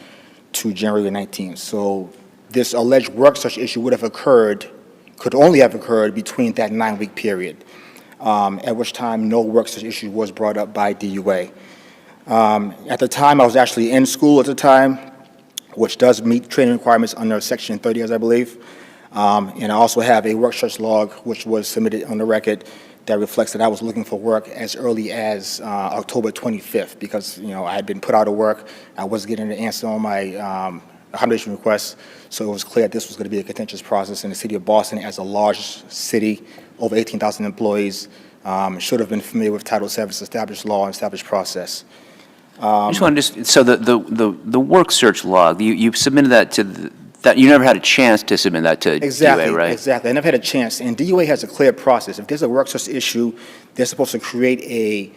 to January 19th. So this alleged work such issue could only have occurred between that 9-week period, at which time no work such issue was brought up by DUA. At the time, I was actually in school at the time, which does meet training requirements under Section 30, as I believe. And I also have a work search log, which was submitted on the record, that reflects that I was looking for work as early as October 25th, because I had been put out of work. I wasn't getting an answer on my accommodation request, so it was clear that this was going to be a contentious process, and the City of Boston, as a large city, over 18,000 employees, should have been familiar with Title VII's established law and established process. I just wanted to, so the work search log, you submitted that to that you never had a chance to submit that to DUA, right? Exactly. I never had a chance. And DUA has a clear process. If there's a work search issue, they're supposed to create a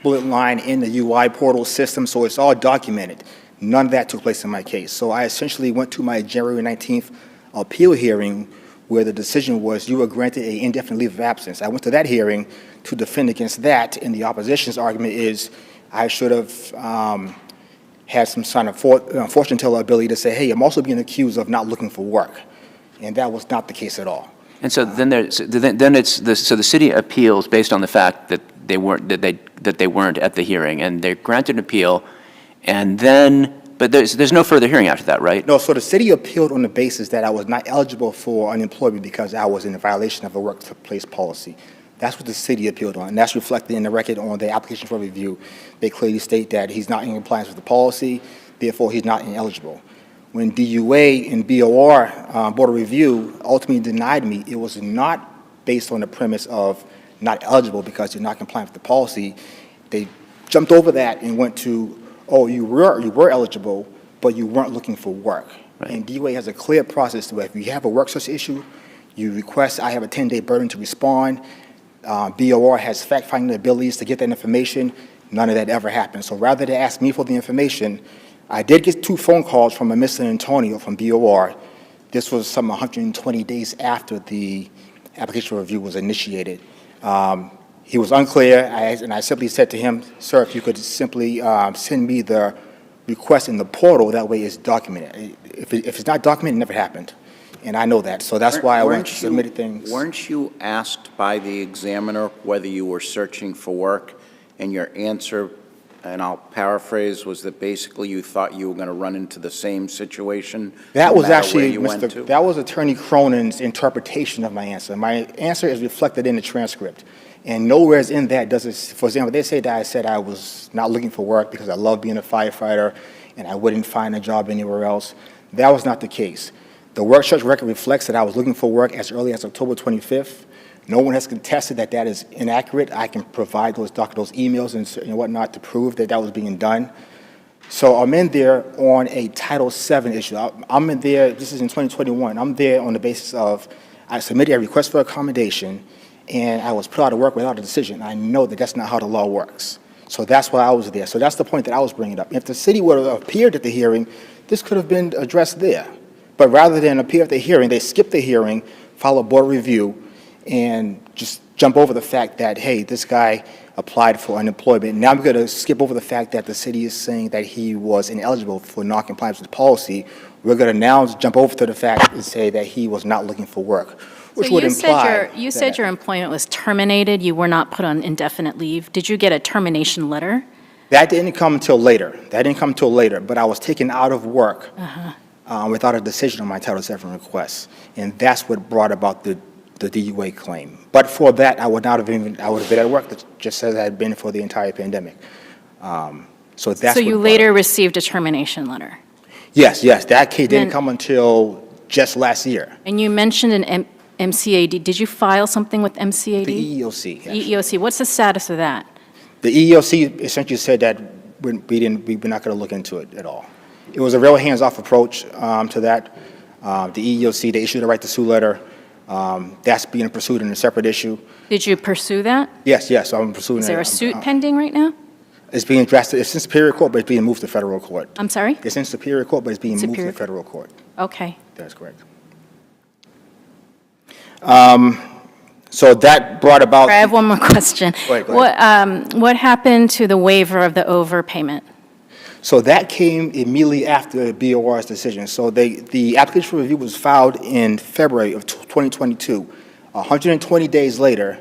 bullet line in the UI portal system, so it's all documented. None of that took place in my case. So I essentially went to my January 19th appeal hearing where the decision was you were granted an indefinite leave of absence. I went to that hearing to defend against that, and the opposition's argument is I should have had some kind of fortune teller ability to say, hey, I'm also being accused of not looking for work. And that was not the case at all. And so then so the city appeals based on the fact that they weren't at the hearing, and they're granted an appeal, and then, but there's no further hearing after that, right? No, so the city appealed on the basis that I was not eligible for unemployment because I was in violation of a workplace policy. That's what the city appealed on, and that's reflected in the record on the application for review. They clearly state that he's not in compliance with the policy, therefore he's not ineligible. When DUA and BOR, Board of Review, ultimately denied me, it was not based on the premise of not eligible because you're not compliant with the policy. They jumped over that and went to, oh, you were eligible, but you weren't looking for work. Right. And DUA has a clear process where if you have a work source issue, you request, I have a 10-day burden to respond. BOR has fact-finding abilities to get that information. None of that ever happened. So rather than ask me for the information, I did get 2 phone calls from a Mr. Antonio from BOR. This was some 120 days after the application for review was initiated. He was unclear, and I simply said to him, sir, if you could simply send me the request in the portal, that way it's documented. If it's not documented, it never happened. And I know that, so that's why I went to submit things. Weren't you asked by the examiner whether you were searching for work, and your answer, and I'll paraphrase, was that basically you thought you were going to run into the same situation? That no was actually, that was Attorney Cronin's interpretation of my answer. My answer is reflected in the transcript. And nowhere in that does it, for example, they say that I said I was not looking for work because I love being a firefighter and I wouldn't find a job anywhere else. That was not the case. The work search record reflects that I was looking for work as early as October 25th. No one has contested that that is inaccurate. I can provide those emails and whatnot to prove that that was being done. So I'm in there on a Title VII issue. I'm in there, this is in 2021, I'm there on the basis of I submitted a request for accommodation and I was put out of work without a decision. I know that that's not how the law works. So that's why I was there. So that's the point that I was bringing up. If the city would have appeared at the hearing, this could have been addressed there. But rather than appear at the hearing, they skipped the hearing, follow board review, and just jump over the fact that, hey, this guy applied for unemployment. Now I'm going to skip over the fact that the city is saying that he was ineligible for non-compliance with the policy. We're going to now jump over to the fact and say that he was not looking for work, which would imply you said your employment was terminated. You were not put on indefinite leave. Did you get a termination letter? That didn't come until later. But I was taken out of work without a decision on my Title VII request. And that's what brought about the DUA claim. But for that, I would have been at work just as I had been for the entire pandemic. So you later received a termination letter? Yes. That case didn't come until just last year. And you mentioned an MCAD. Did you file something with MCAD? The EEOC. Actually. EEOC. What's the status of that? The EEOC essentially said that we're not going to look into it at all. It was a real hands-off approach to that. The EEOC, they issued a right to sue letter. That's being pursued in a separate issue. Did you pursue that? Yes, I'm pursuing it. Is there a suit pending right now? It's being drafted. It's in Superior Court, but it's being moved to federal court. I'm sorry? It's in Superior Court, but it's being moved to federal court. Okay. That's correct. So that brought about... I have one more question. Go ahead. What happened to the waiver of the overpayment? So that came immediately after BOR's decision. So the application for review was filed in February of 2022. 120 days later,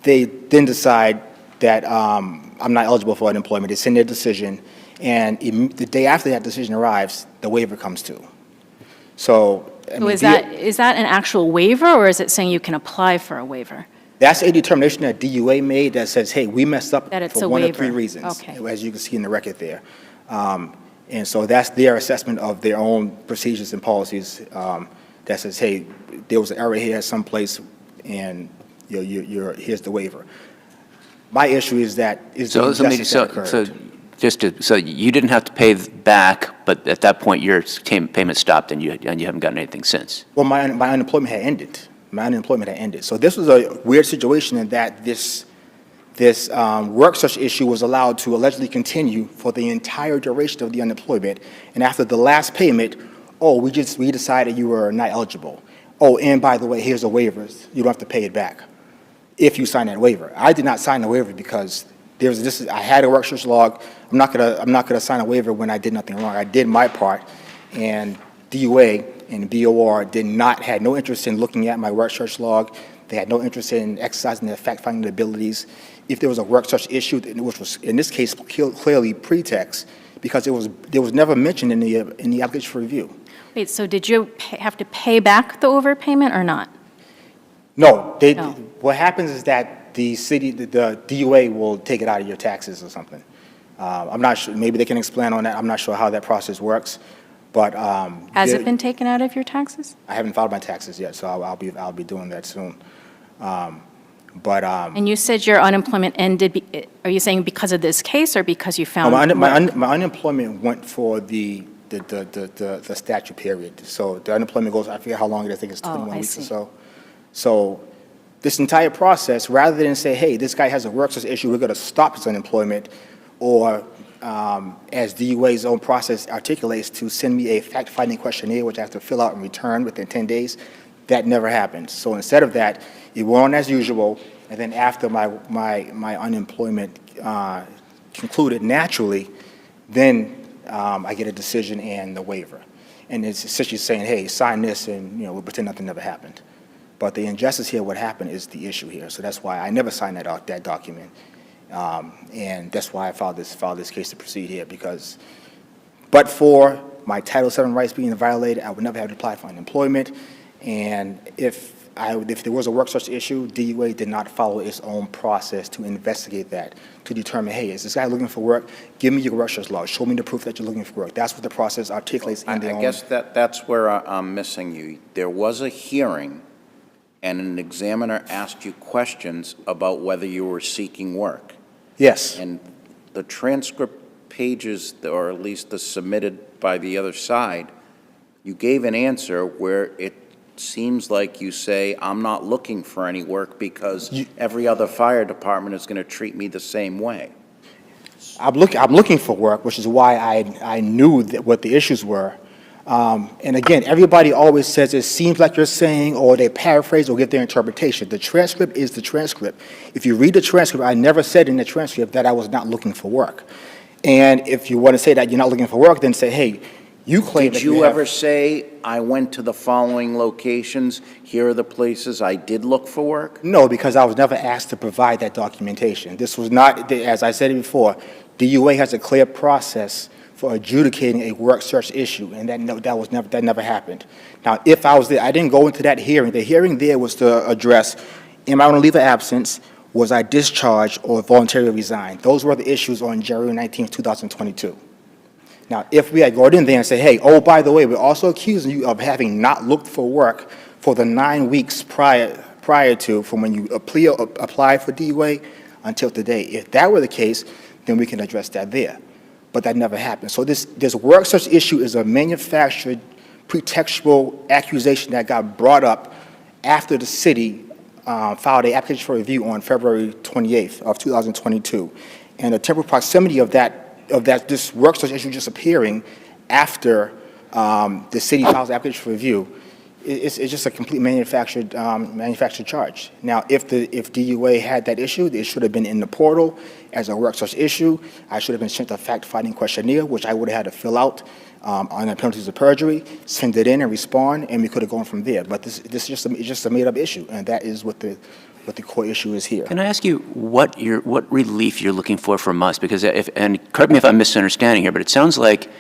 they then decide that I'm not eligible for unemployment. They send their decision, and the day after that decision arrives, the waiver comes to. So, is that an actual waiver, or is it saying you can apply for a waiver? That's a determination that DUA made that says, hey, we messed up for one of 3 reasons, as you can see in the record there. And so that's their assessment of their own procedures and policies that says, hey, there was an error here someplace, and here's the waiver. My issue is that so you didn't have to pay back, but at that point your payment stopped, and you haven't gotten anything since. Well, my unemployment had ended. So this was a weird situation in that this work search issue was allowed to allegedly continue for the entire duration of the unemployment. And after the last payment, we decided you were not eligible. oh, and by the way, here's the waivers. You don't have to pay it back if you sign that waiver. I did not sign the waiver because I had a work search log. I'm not gonna sign a waiver when I did nothing wrong. I did my part, and DUA and BOR had no interest in looking at my work search log. They had no interest in exercising their fact-finding abilities. If there was a work search issue, which was in this case clearly pretext, because it was never mentioned in the application for review. Wait, so did you have to pay back the overpayment or not? No, No. what happens is that the DUA will take it out of your taxes or something. I'm not sure, maybe they can explain on that. I'm not sure how that process works, but. Has it been taken out of your taxes? I haven't filed my taxes yet, so I'll be doing that soon. And you said your unemployment ended, are you saying because of this case or because you found my unemployment went for the statute period. So the unemployment goes, I forget how long it is, I think it's 21 weeks or so. So this entire process, rather than say, hey, this guy has a work search issue, we're going to stop his unemployment, or as DUA's own process articulates, to send me a fact-finding questionnaire, which I have to fill out and return within 10 days, that never happened. So instead of that, it went on as usual, and then after my unemployment concluded naturally, then I get a decision and the waiver. And it's essentially saying, hey, sign this, and we'll pretend nothing never happened. But the injustice here, what happened, is the issue here. So that's why I never signed that document. And that's why I filed this case to proceed here, because but for my Title VII rights being violated, I would never have to apply for unemployment. And if there was a work search issue, DUA did not follow its own process to investigate that, to determine, hey, is this guy looking for work? Give me your work search log. Show me the proof that you're looking for work. That's what the process articulates in their own. I guess that's where I'm missing you. There was a hearing, and an examiner asked you questions about whether you were seeking work. Yes. And the transcript pages, or at least the submitted by the other side, you gave an answer where it seems like you say, I'm not looking for any work because every other fire department is going to treat me the same way. I'm looking for work, which is why I knew what the issues were. And again, everybody always says it seems like you're saying, or they paraphrase or give their interpretation. The transcript is the transcript. If you read the transcript, I never said in the transcript that I was not looking for work. And if you want to say that you're not looking for work, then say, hey, you claim that Did you ever say, I went to the following locations, here are the places I did look for work? No, because I was never asked to provide that documentation. This was not, as I said before, DUA has a clear process for adjudicating a work search issue, and that never happened. Now, if I was there, I didn't go into that hearing. The hearing there was to address, am I on a leave of absence, was I discharged, or voluntarily resigned? Those were the issues on January 19, 2022. Now, if we had gone in there and said, hey, oh, by the way, we're also accusing you of having not looked for work for the 9 weeks prior to, from when you applied for DUA until today. If that were the case, then we can address that there. But that never happened. So this work search issue is a manufactured, pretextual accusation that got brought up after the city filed an application for review on February 28th of 2022. And the temporal proximity of this work search issue just appearing after the city files the application for review, it's just a complete manufactured charge. Now, if DUA had that issue, it should have been in the portal as a work search issue. I should have been sent a fact-finding questionnaire, which I would have had to fill out on the penalties of perjury, send it in and respond, and we could have gone from there. But this is just a made-up issue, and that is what the core issue is here. Can I ask you what relief you're looking for from us? Because and correct me if I'm misunderstanding here, but it sounds like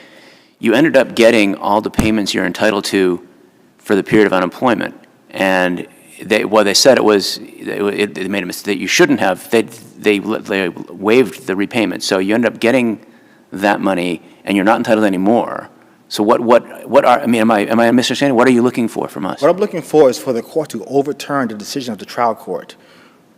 you ended up getting all the payments you're entitled to for the period of unemployment, and they said it was they made a mistake. You shouldn't have. They waived the repayment, so you end up getting that money, and you're not entitled anymore. So what are, I mean, am I misunderstanding? What are you looking for from us? What I'm looking for is for the court to overturn the decision of the trial court,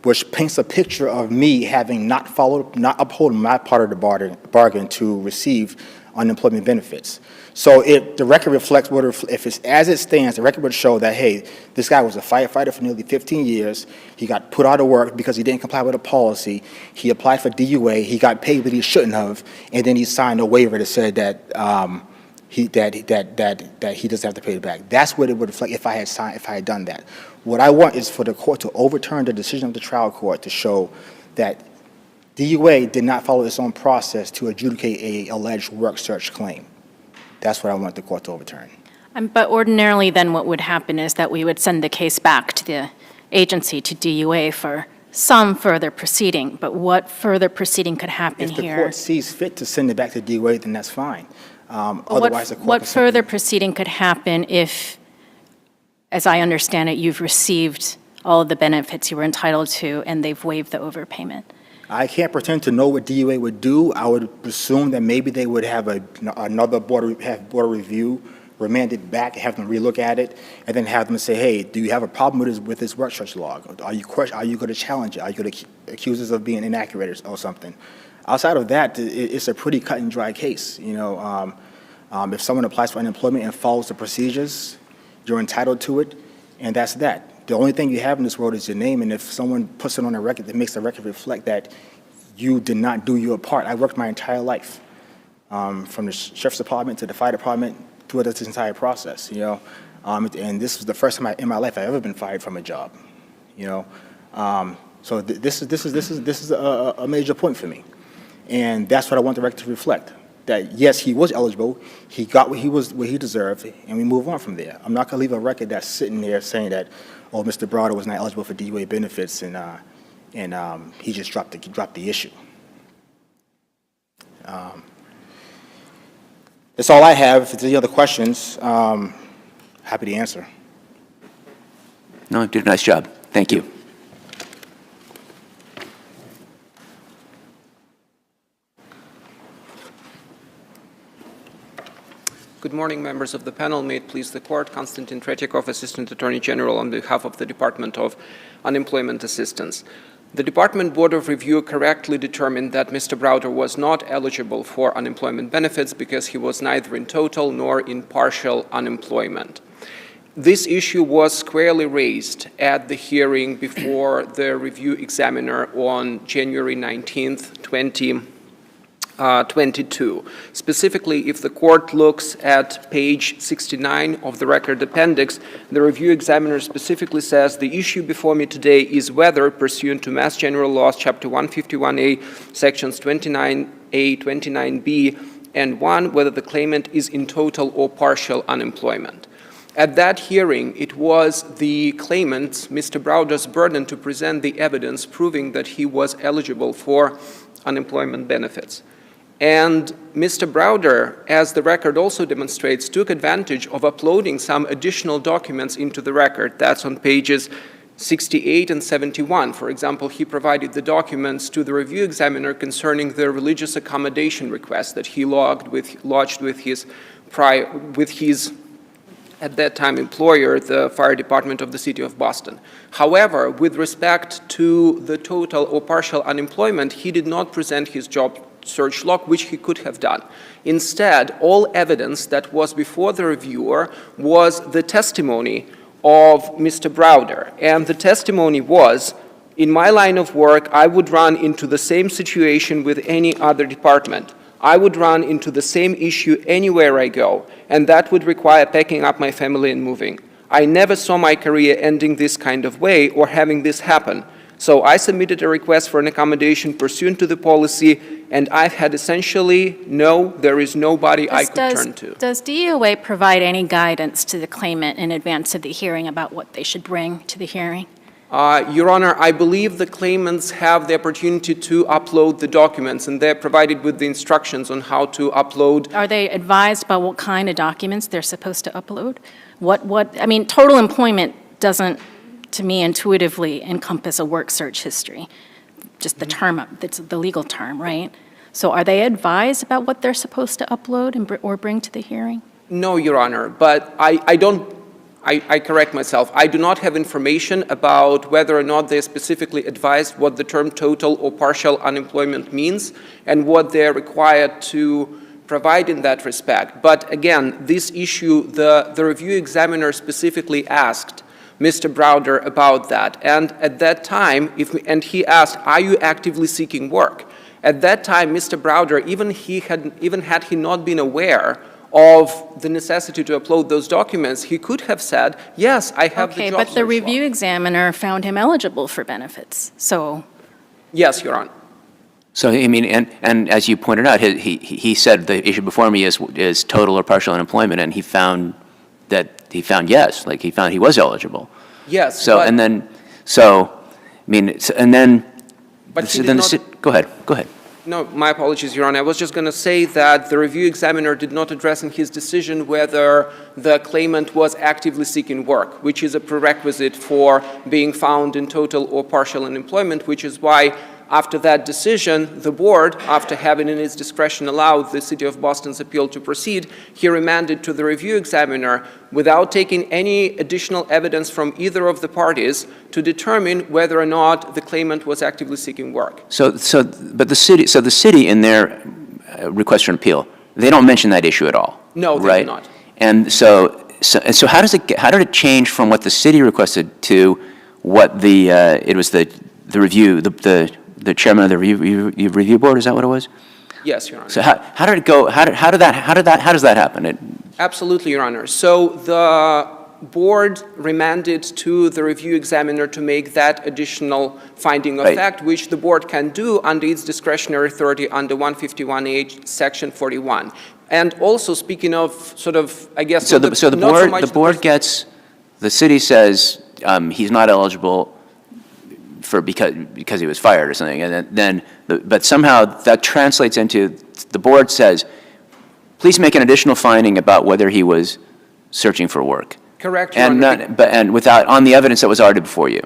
which paints a picture of me having not upholding my part of the bargain to receive unemployment benefits. So if the record reflects if it's as it stands, the record would show that, hey, this guy was a firefighter for nearly 15 years. He got put out of work because he didn't comply with a policy. He applied for DUA. He got paid, but he shouldn't have. And then he signed a waiver that said that he doesn't have to pay it back. That's what it would reflect if I had done that. What I want is for the court to overturn the decision of the trial court to show that DUA did not follow its own process to adjudicate a alleged work search claim. That's what I want the court to overturn. But ordinarily, then what would happen is that we would send the case back to the agency, to DUA, for some further proceeding. But what further proceeding could happen here? If the court sees fit to send it back to DUA, then that's fine. Otherwise, the court What can further simply- proceeding could happen if, as I understand it, you've received all of the benefits you were entitled to and they've waived the overpayment? I can't pretend to know what DUA would do. I would assume that maybe they would have another board review, remand it back, have them relook at it, and then have them say, hey, do you have a problem with this work search log? Are you going to challenge it? Are you going to accuse us of being inaccurate or something? Outside of that, it's a pretty cut and dry case. If someone applies for unemployment and follows the procedures, you're entitled to it, and that's that. The only thing you have in this world is your name, and if someone puts it on a record that makes the record reflect that you did not do your part. I worked my entire life, from the sheriff's department to the fire department, throughout this entire process, and this was the first time in my life I've ever been fired from a job, So this is a major point for me, and that's what I want the record to reflect. That yes, he was eligible, he got what he deserved, and we move on from there. I'm not going to leave a record that's sitting there saying that, oh, Mr. Browder was not eligible for DUA benefits, and he just dropped the issue. That's all I have. If there's any other questions, happy to answer. No, you did a nice job. Thank you. Good morning, members of the panel. May it please the court. Konstantin Tretyakov, Assistant Attorney General on behalf of the Department of Unemployment Assistance. The Department Board of Review correctly determined that Mr. Browder was not eligible for unemployment benefits because he was neither in total nor in partial unemployment. This issue was squarely raised at the hearing before the review examiner on January 19th, 2022. Specifically, if the court looks at page 69 of the record appendix, the review examiner specifically says the issue before me today is whether, pursuant to Mass General Laws, Chapter 151A, Sections 29A, 29B, and 1, whether the claimant is in total or partial unemployment. At that hearing, it was the claimant, Mr. Browder's burden to present the evidence proving that he was eligible for unemployment benefits. And Mr. Browder, as the record also demonstrates, took advantage of uploading some additional documents into the record. That's on pages 68 and 71. For example, he provided the documents to the review examiner concerning the religious accommodation request that he lodged with his at that time employer, the fire department of the city of Boston. However, with respect to the total or partial unemployment, he did not present his job search log, which he could have done. Instead, all evidence that was before the reviewer was the testimony of Mr. Browder. And the testimony was, in my line of work, I would run into the same situation with any other department. I would run into the same issue anywhere I go, and that would require packing up my family and moving. I never saw my career ending this kind of way or having this happen. So I submitted a request for an accommodation pursuant to the policy, and I've had essentially there is nobody I could turn to. Does DOA provide any guidance to the claimant in advance of the hearing about what they should bring to the hearing? Your Honor, I believe the claimants have the opportunity to upload the documents, and they're provided with the instructions on how to upload. Are they advised about what kind of documents they're supposed to upload? I mean, total employment doesn't, to me, intuitively encompass a work search history, just the term, that's the legal term, right? So are they advised about what they're supposed to upload or bring to the hearing? No, Your Honor, but I correct myself. I do not have information about whether or not they're specifically advised what the term total or partial unemployment means and what they're required to provide in that respect. But again, this issue, the review examiner specifically asked Mr. Browder about that. And at that time, he asked, are you actively seeking work? At that time, Mr. Browder, even had he not been aware of the necessity to upload those documents, he could have said, yes, I have the Okay, job but the search review log. examiner found him eligible for benefits, so. Yes, Your Honor. So, I mean, and as you pointed out, he said the issue before me is total or partial unemployment, and he found yes, like he found he was eligible. Yes, So, but- and then, so, I mean, and then, But he did then, not- go ahead. No, my apologies, Your Honor. I was just going to say that the review examiner did not address in his decision whether the claimant was actively seeking work, which is a prerequisite for being found in total or partial unemployment, which is why after that decision, the board, after having in its discretion allowed the City of Boston's appeal to proceed, he remanded to the review examiner without taking any additional evidence from either of the parties to determine whether or not the claimant was actively seeking work. But the city in their request for an appeal, they don't mention that issue at all. No, they right? do not. And so how did it change from what the city requested to what it was the review, the chairman of the review board, is that what it was? Yes, Your Honor. So how did it go? How does that happen? Absolutely, Your Honor. So the board remanded to the review examiner to make that additional finding of Right. fact, which the board can do under its discretionary authority under 151H, Section 41. And also, speaking of sort of, I guess, So not the not so much board, the city says he's not eligible because he was fired or something, and but somehow that translates into the board says, please make an additional finding about whether he was searching for work. Correct, Your Honor. And without on the evidence that was already before you.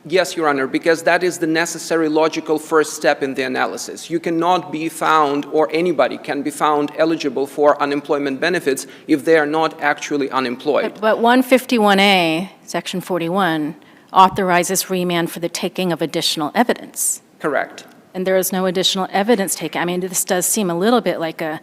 Yes, Your Honor, because that is the necessary logical first step in the analysis. You cannot be found, or anybody can be found eligible for unemployment benefits if they are not actually unemployed. But 151A, Section 41, authorizes remand for the taking of additional evidence. Correct. And there is no additional evidence taken. I mean, this does seem a little bit like a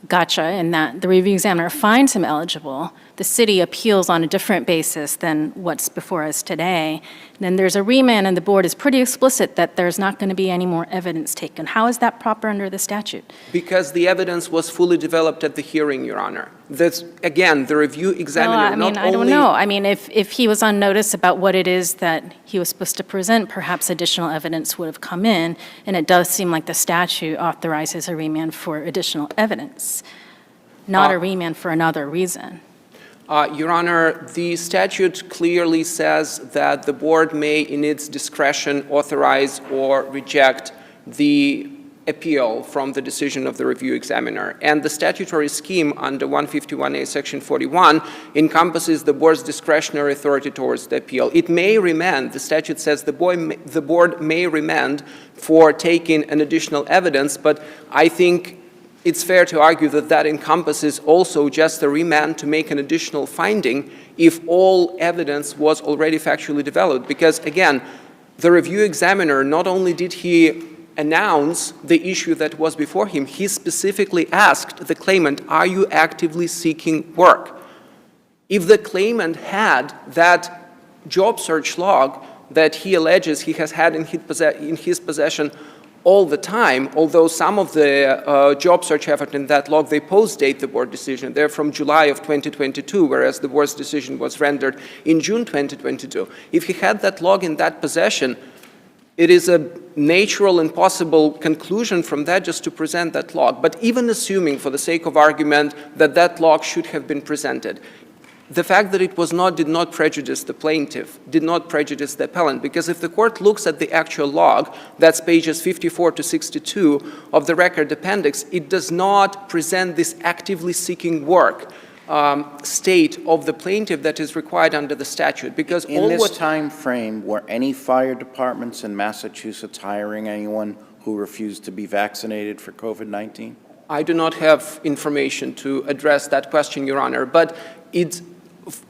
gotcha in that the review examiner finds him eligible. The city appeals on a different basis than what's before us today. And then there's a remand, and the board is pretty explicit that there's not going to be any more evidence taken. How is that proper under the statute? Because the evidence was fully developed at the hearing, Your Honor. That's, again, the review examiner Well, I mean, not I don't only- know. I mean, if he was on notice about what it is that he was supposed to present, perhaps additional evidence would have come in, and it does seem like the statute authorizes a remand for additional evidence, not a remand for another reason. Your Honor, the statute clearly says that the board may, in its discretion, authorize or reject the appeal from the decision of the review examiner. And the statutory scheme under 151A, Section 41, encompasses the board's discretionary authority towards the appeal. It may remand, the statute says the board may remand for taking an additional evidence, but I think it's fair to argue that that encompasses also just a remand to make an additional finding if all evidence was already factually developed. Because, again, the review examiner, not only did he announce the issue that was before him, he specifically asked the claimant, are you actively seeking work? If the claimant had that job search log that he alleges he has had in his possession all the time, although some of the job search effort in that log, they post-date the board decision. They're from July of 2022, whereas the board's decision was rendered in June 2022. If he had that log in that possession, it is a natural and possible conclusion from that just to present that log. But even assuming, for the sake of argument, that that log should have been presented, the fact that it was not did not prejudice the plaintiff, did not prejudice the appellant, because if the court looks at the actual log, that's pages 54 to 62 of the record appendix, it does not present this actively seeking work state of the plaintiff that is required under the statute. Because in this time frame, were any fire departments in Massachusetts hiring anyone who refused to be vaccinated for COVID-19? I do not have information to address that question, Your Honor, but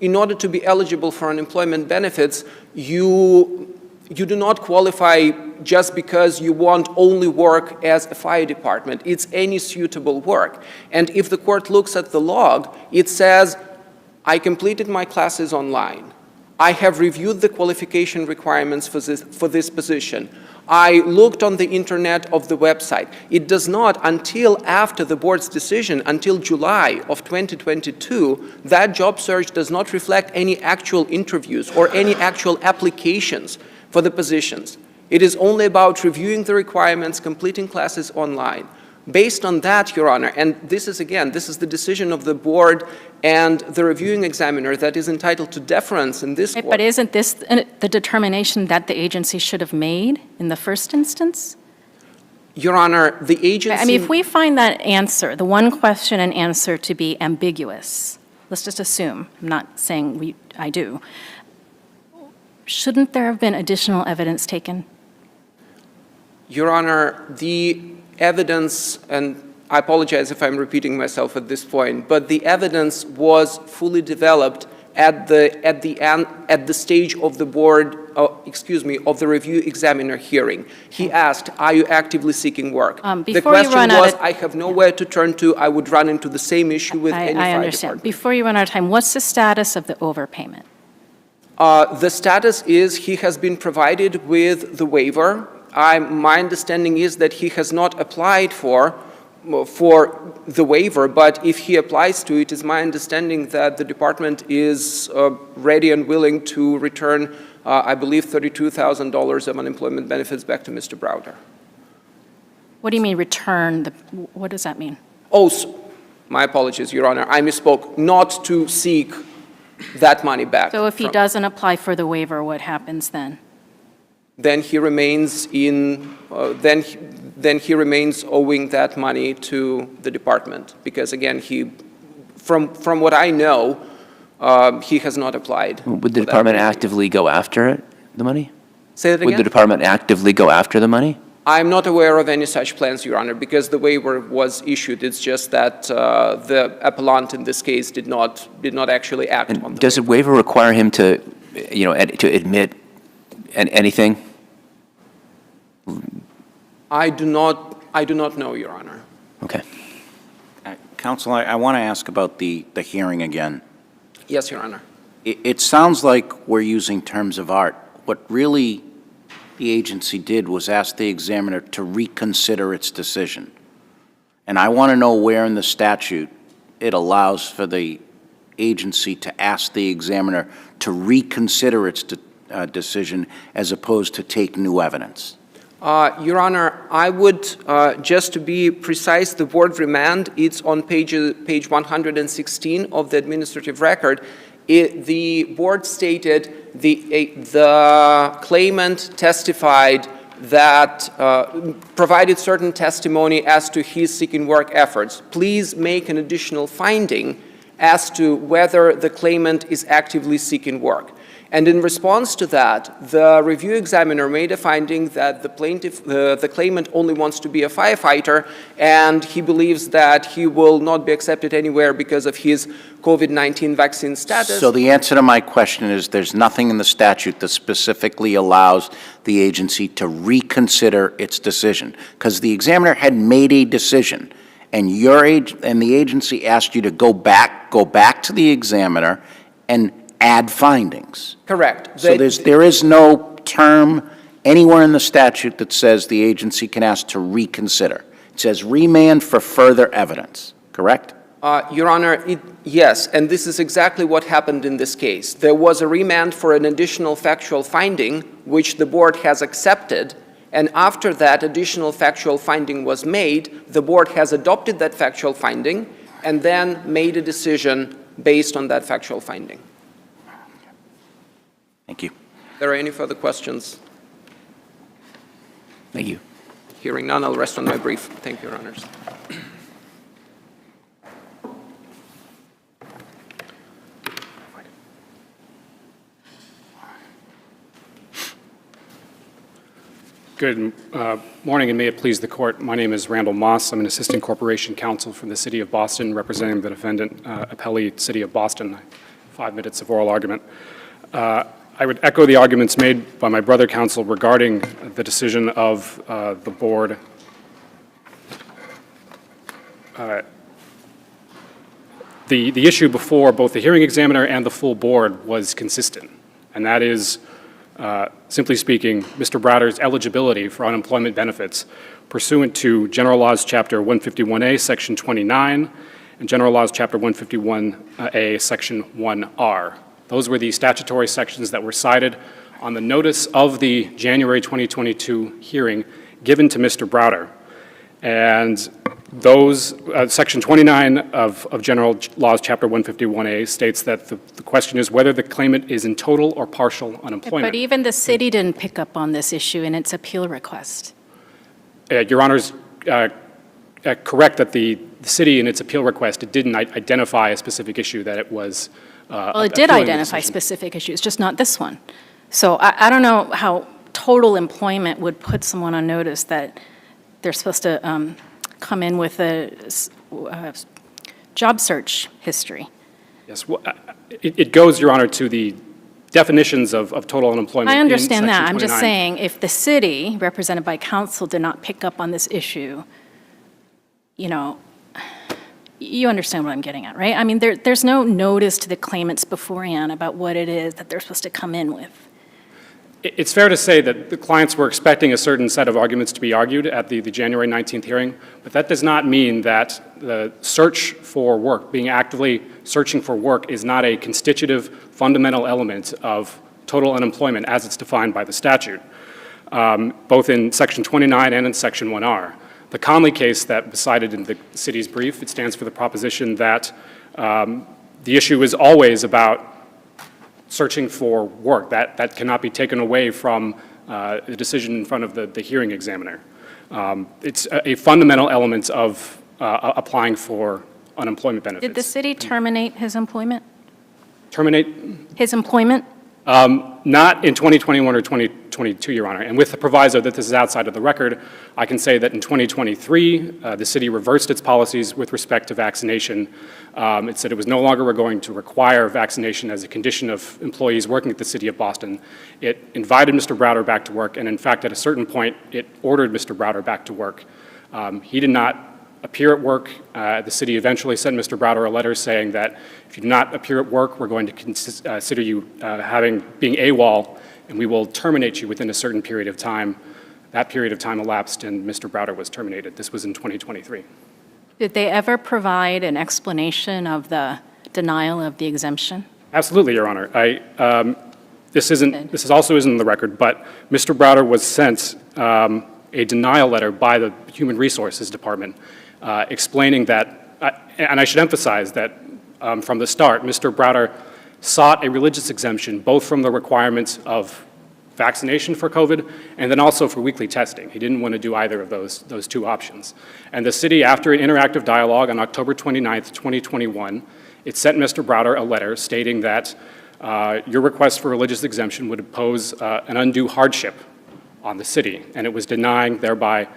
in order to be eligible for unemployment benefits, you do not qualify just because you want only work as a fire department. It's any suitable work. And if the court looks at the log, it says, I completed my classes online. I have reviewed the qualification requirements for this position. I looked on the internet of the website. It does not, until after the board's decision, until July of 2022, that job search does not reflect any actual interviews or any actual applications for the positions. It is only about reviewing the requirements, completing classes online. Based on that, Your Honor, and this is, again, this is the decision of the board and the reviewing examiner that is entitled to deference in this court. But isn't this the determination that the agency should have made in the first instance? Your Honor, the agency... I mean, if we find that answer, the one question and answer to be ambiguous, let's just assume, I'm not saying I do, shouldn't there have been additional evidence taken? Your Honor, the evidence, and I apologize if I'm repeating myself at this point, but the evidence was fully developed at the stage of the board, of the review examiner hearing. He asked, are you actively seeking work? The question was, I have nowhere to turn to. I would run into the same issue with any fire I understand. department. Before you run out of time, what's the status of the overpayment? The status is he has been provided with the waiver. My understanding is that he has not applied for the waiver, but if he applies to it, it's my understanding that the department is ready and willing to return, I believe, $32,000 of unemployment benefits back to Mr. Browder. What do you mean return? What does that mean? Oh, my apologies, Your Honor. I misspoke. Not to seek that money back. So if he doesn't apply for the waiver, what happens then? Then he remains then he remains owing that money to the department because, again, from what I know, he has not applied. Would the department actively go after it, the money? Say that again? Would the department actively go after the money? I'm not aware of any such plans, Your Honor, because the waiver was issued. It's just that the appellant in this case did not actually act on the waiver. Does a waiver require him to, to admit anything? I do not know, Your Honor. Okay. Counsel, I want to ask about the hearing again. Yes, Your Honor. It sounds like we're using terms of art. What really the agency did was ask the examiner to reconsider its decision. And I want to know where in the statute it allows for the agency to ask the examiner to reconsider its decision as opposed to take new evidence. Your Honor, I would, just to be precise, the board remand, it's on page 116 of the administrative record. The board stated the claimant testified that provided certain testimony as to his seeking work efforts. Please make an additional finding as to whether the claimant is actively seeking work. And in response to that, the review examiner made a finding that the claimant only wants to be a firefighter, and he believes that he will not be accepted anywhere because of his COVID-19 vaccine status. So the answer to my question is there's nothing in the statute that specifically allows the agency to reconsider its decision, because the examiner had made a decision, and the agency asked you to go back to the examiner and add findings. Correct. So there is no term anywhere in the statute that says the agency can ask to reconsider. It says remand for further evidence, correct? Your Honor, yes, and this is exactly what happened in this case. There was a remand for an additional factual finding, which the board has accepted, and after that additional factual finding was made, the board has adopted that factual finding and then made a decision based on that factual finding. Thank you. Are there any further questions? Thank you. Hearing none, I'll rest on my brief. Thank you, Your Honors. Good morning, and may it please the court. My name is Randall Moss. I'm an assistant corporation counsel from the City of Boston, representing the defendant, appellee, City of Boston. 5 minutes of oral argument. I would echo the arguments made by my brother counsel regarding the decision of the board. The issue before both the hearing examiner and the full board was consistent. and that is, simply speaking, Mr. Browder's eligibility for unemployment benefits pursuant to General Laws Chapter 151A, Section 29, and General Laws Chapter 151A, Section 1R. Those were the statutory sections that were cited on the notice of the January 2022 hearing given to Mr. Browder. And those, Section 29 of General Laws Chapter 151A states that the question is whether the claimant is in total or partial unemployment. But even the city didn't pick up on this issue in its appeal request. Your Honor's correct that the city in its appeal request, it didn't identify a specific issue that it was Well, it did identify specific issues, just not this one. So I don't know how total employment would put someone on notice that they're supposed to come in with a job search history. Yes, well, it goes, Your Honor, to the definitions of total unemployment. I understand in that. Section I'm just 29. saying, if the city, represented by counsel, did not pick up on this issue, you know, you understand what I'm getting at, right? I mean, there's no notice to the claimants beforehand about what it is that they're supposed to come in with. It's fair to say that the clients were expecting a certain set of arguments to be argued at the January 19th hearing, but that does not mean that the search for work, being actively searching for work, is not a constitutive, fundamental element of total unemployment as it's defined by the statute, both in Section 29 and in Section 1R. The Conley case that was cited in the city's brief, it stands for the proposition that the issue is always about searching for work. That cannot be taken away from the decision in front of the hearing examiner. It's a fundamental element of applying for unemployment benefits. Did the city terminate his employment? Terminate? His employment? Not in 2021 or 2022, Your Honor. And with the proviso that this is outside of the record, I can say that in 2023, the city reversed its policies with respect to vaccination. It said it was no longer going to require vaccination as a condition of employees working at the city of Boston. It invited Mr. Browder back to work, and in fact, at a certain point, it ordered Mr. Browder back to work. He did not appear at work. The city eventually sent Mr. Browder a letter saying that if you do not appear at work, we're going to consider you being AWOL, and we will terminate you within a certain period of time. That period of time elapsed, and Mr. Browder was terminated. This was in 2023. Did they ever provide an explanation of the denial of the exemption? Absolutely, Your Honor. This also isn't in the record, but Mr. Browder was sent a denial letter by the Human Resources Department explaining that, and I should emphasize that from the start, Mr. Browder sought a religious exemption both from the requirements of vaccination for COVID and then also for weekly testing. He didn't want to do either of those two options. And the city, after an interactive dialogue on October 29th, 2021, it sent Mr. Browder a letter stating that your request for religious exemption would impose an undue hardship on the city, and it was denying thereby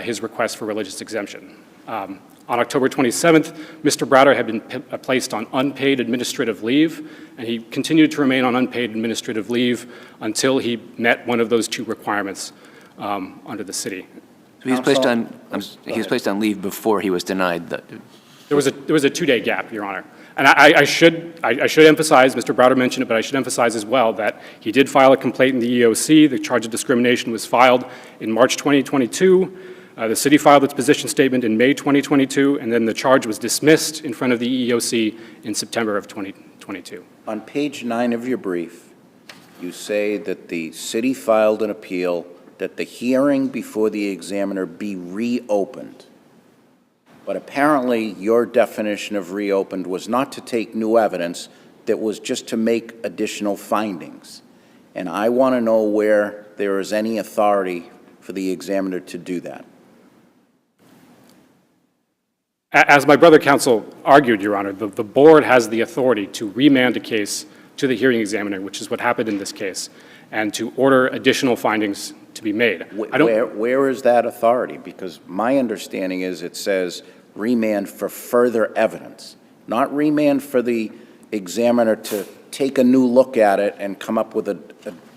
his request for religious exemption. On October 27th, Mr. Browder had been placed on unpaid administrative leave, and he continued to remain on unpaid administrative leave until he met one of those two requirements under the city. So he was placed on leave before he was denied the. There was a 2-day gap, Your Honor. And I should emphasize, Mr. Browder mentioned it, but I should emphasize as well that he did file a complaint in the EEOC. The charge of discrimination was filed in March 2022. The city filed its position statement in May 2022, and then the charge was dismissed in front of the EEOC in September of 2022. On page 9 of your brief, you say that the city filed an appeal that the hearing before the examiner be reopened. But apparently, your definition of reopened was not to take new evidence, that was just to make additional findings. And I want to know where there is any authority for the examiner to do that. As my brother counsel argued, Your Honor, the board has the authority to remand a case to the hearing examiner, which is what happened in this case, and to order additional findings to be made. Where is that authority? Because my understanding is it says remand for further evidence, not remand for the examiner to take a new look at it and come up with an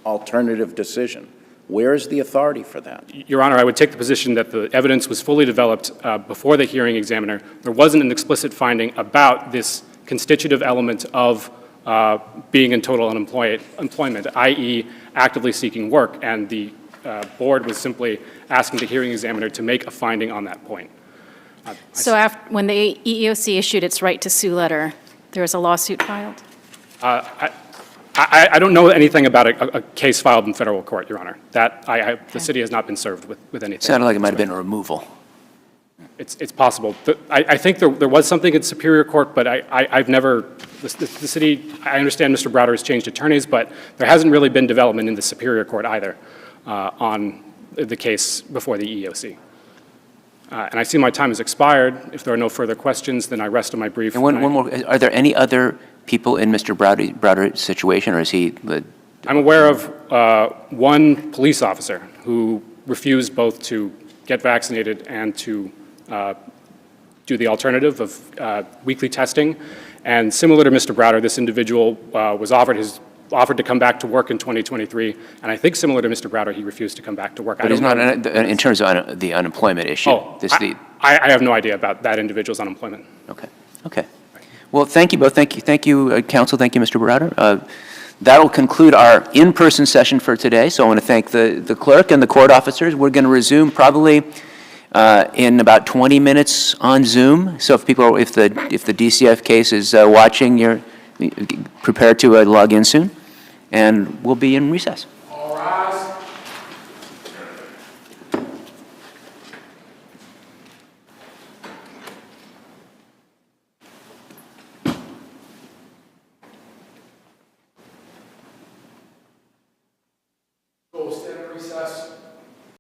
alternative decision. Where is the authority for that? Your Honor, I would take the position that the evidence was fully developed before the hearing examiner. There wasn't an explicit finding about this constitutive element of being in total employment, i.e. actively seeking work, and the board was simply asking the hearing examiner to make a finding on that point. So when the EEOC issued its right to sue letter, there was a lawsuit filed? I don't know anything about a case filed in federal court, Your Honor. The city has not been served with anything. Sounded like it might have been a removal. It's possible. I think there was something in Superior Court, but I've never, the city, I understand Mr. Browder has changed attorneys, but there hasn't really been development in the Superior Court either on the case before the EEOC. And I see my time has expired. If there are no further questions, then I rest on my brief. And one more, are there any other people in Mr. Browder's situation, or is he the... I'm aware of one police officer who refused both to get vaccinated and to do the alternative of weekly testing. And similar to Mr. Browder, this individual was offered to come back to work in 2023, and I think similar to Mr. Browder, he refused to come back to work. But he's not, in terms of the unemployment issue. Oh, I have no idea about that individual's unemployment. Okay, okay. Well, thank you both. Thank you, counsel. Thank you, Mr. Browder. That'll conclude our in-person session for today, so I want to thank the clerk and the court officers. We're going to resume probably in about 20 minutes on Zoom, so if the DCF case is watching, you're prepared to log in soon. And we'll be in recess.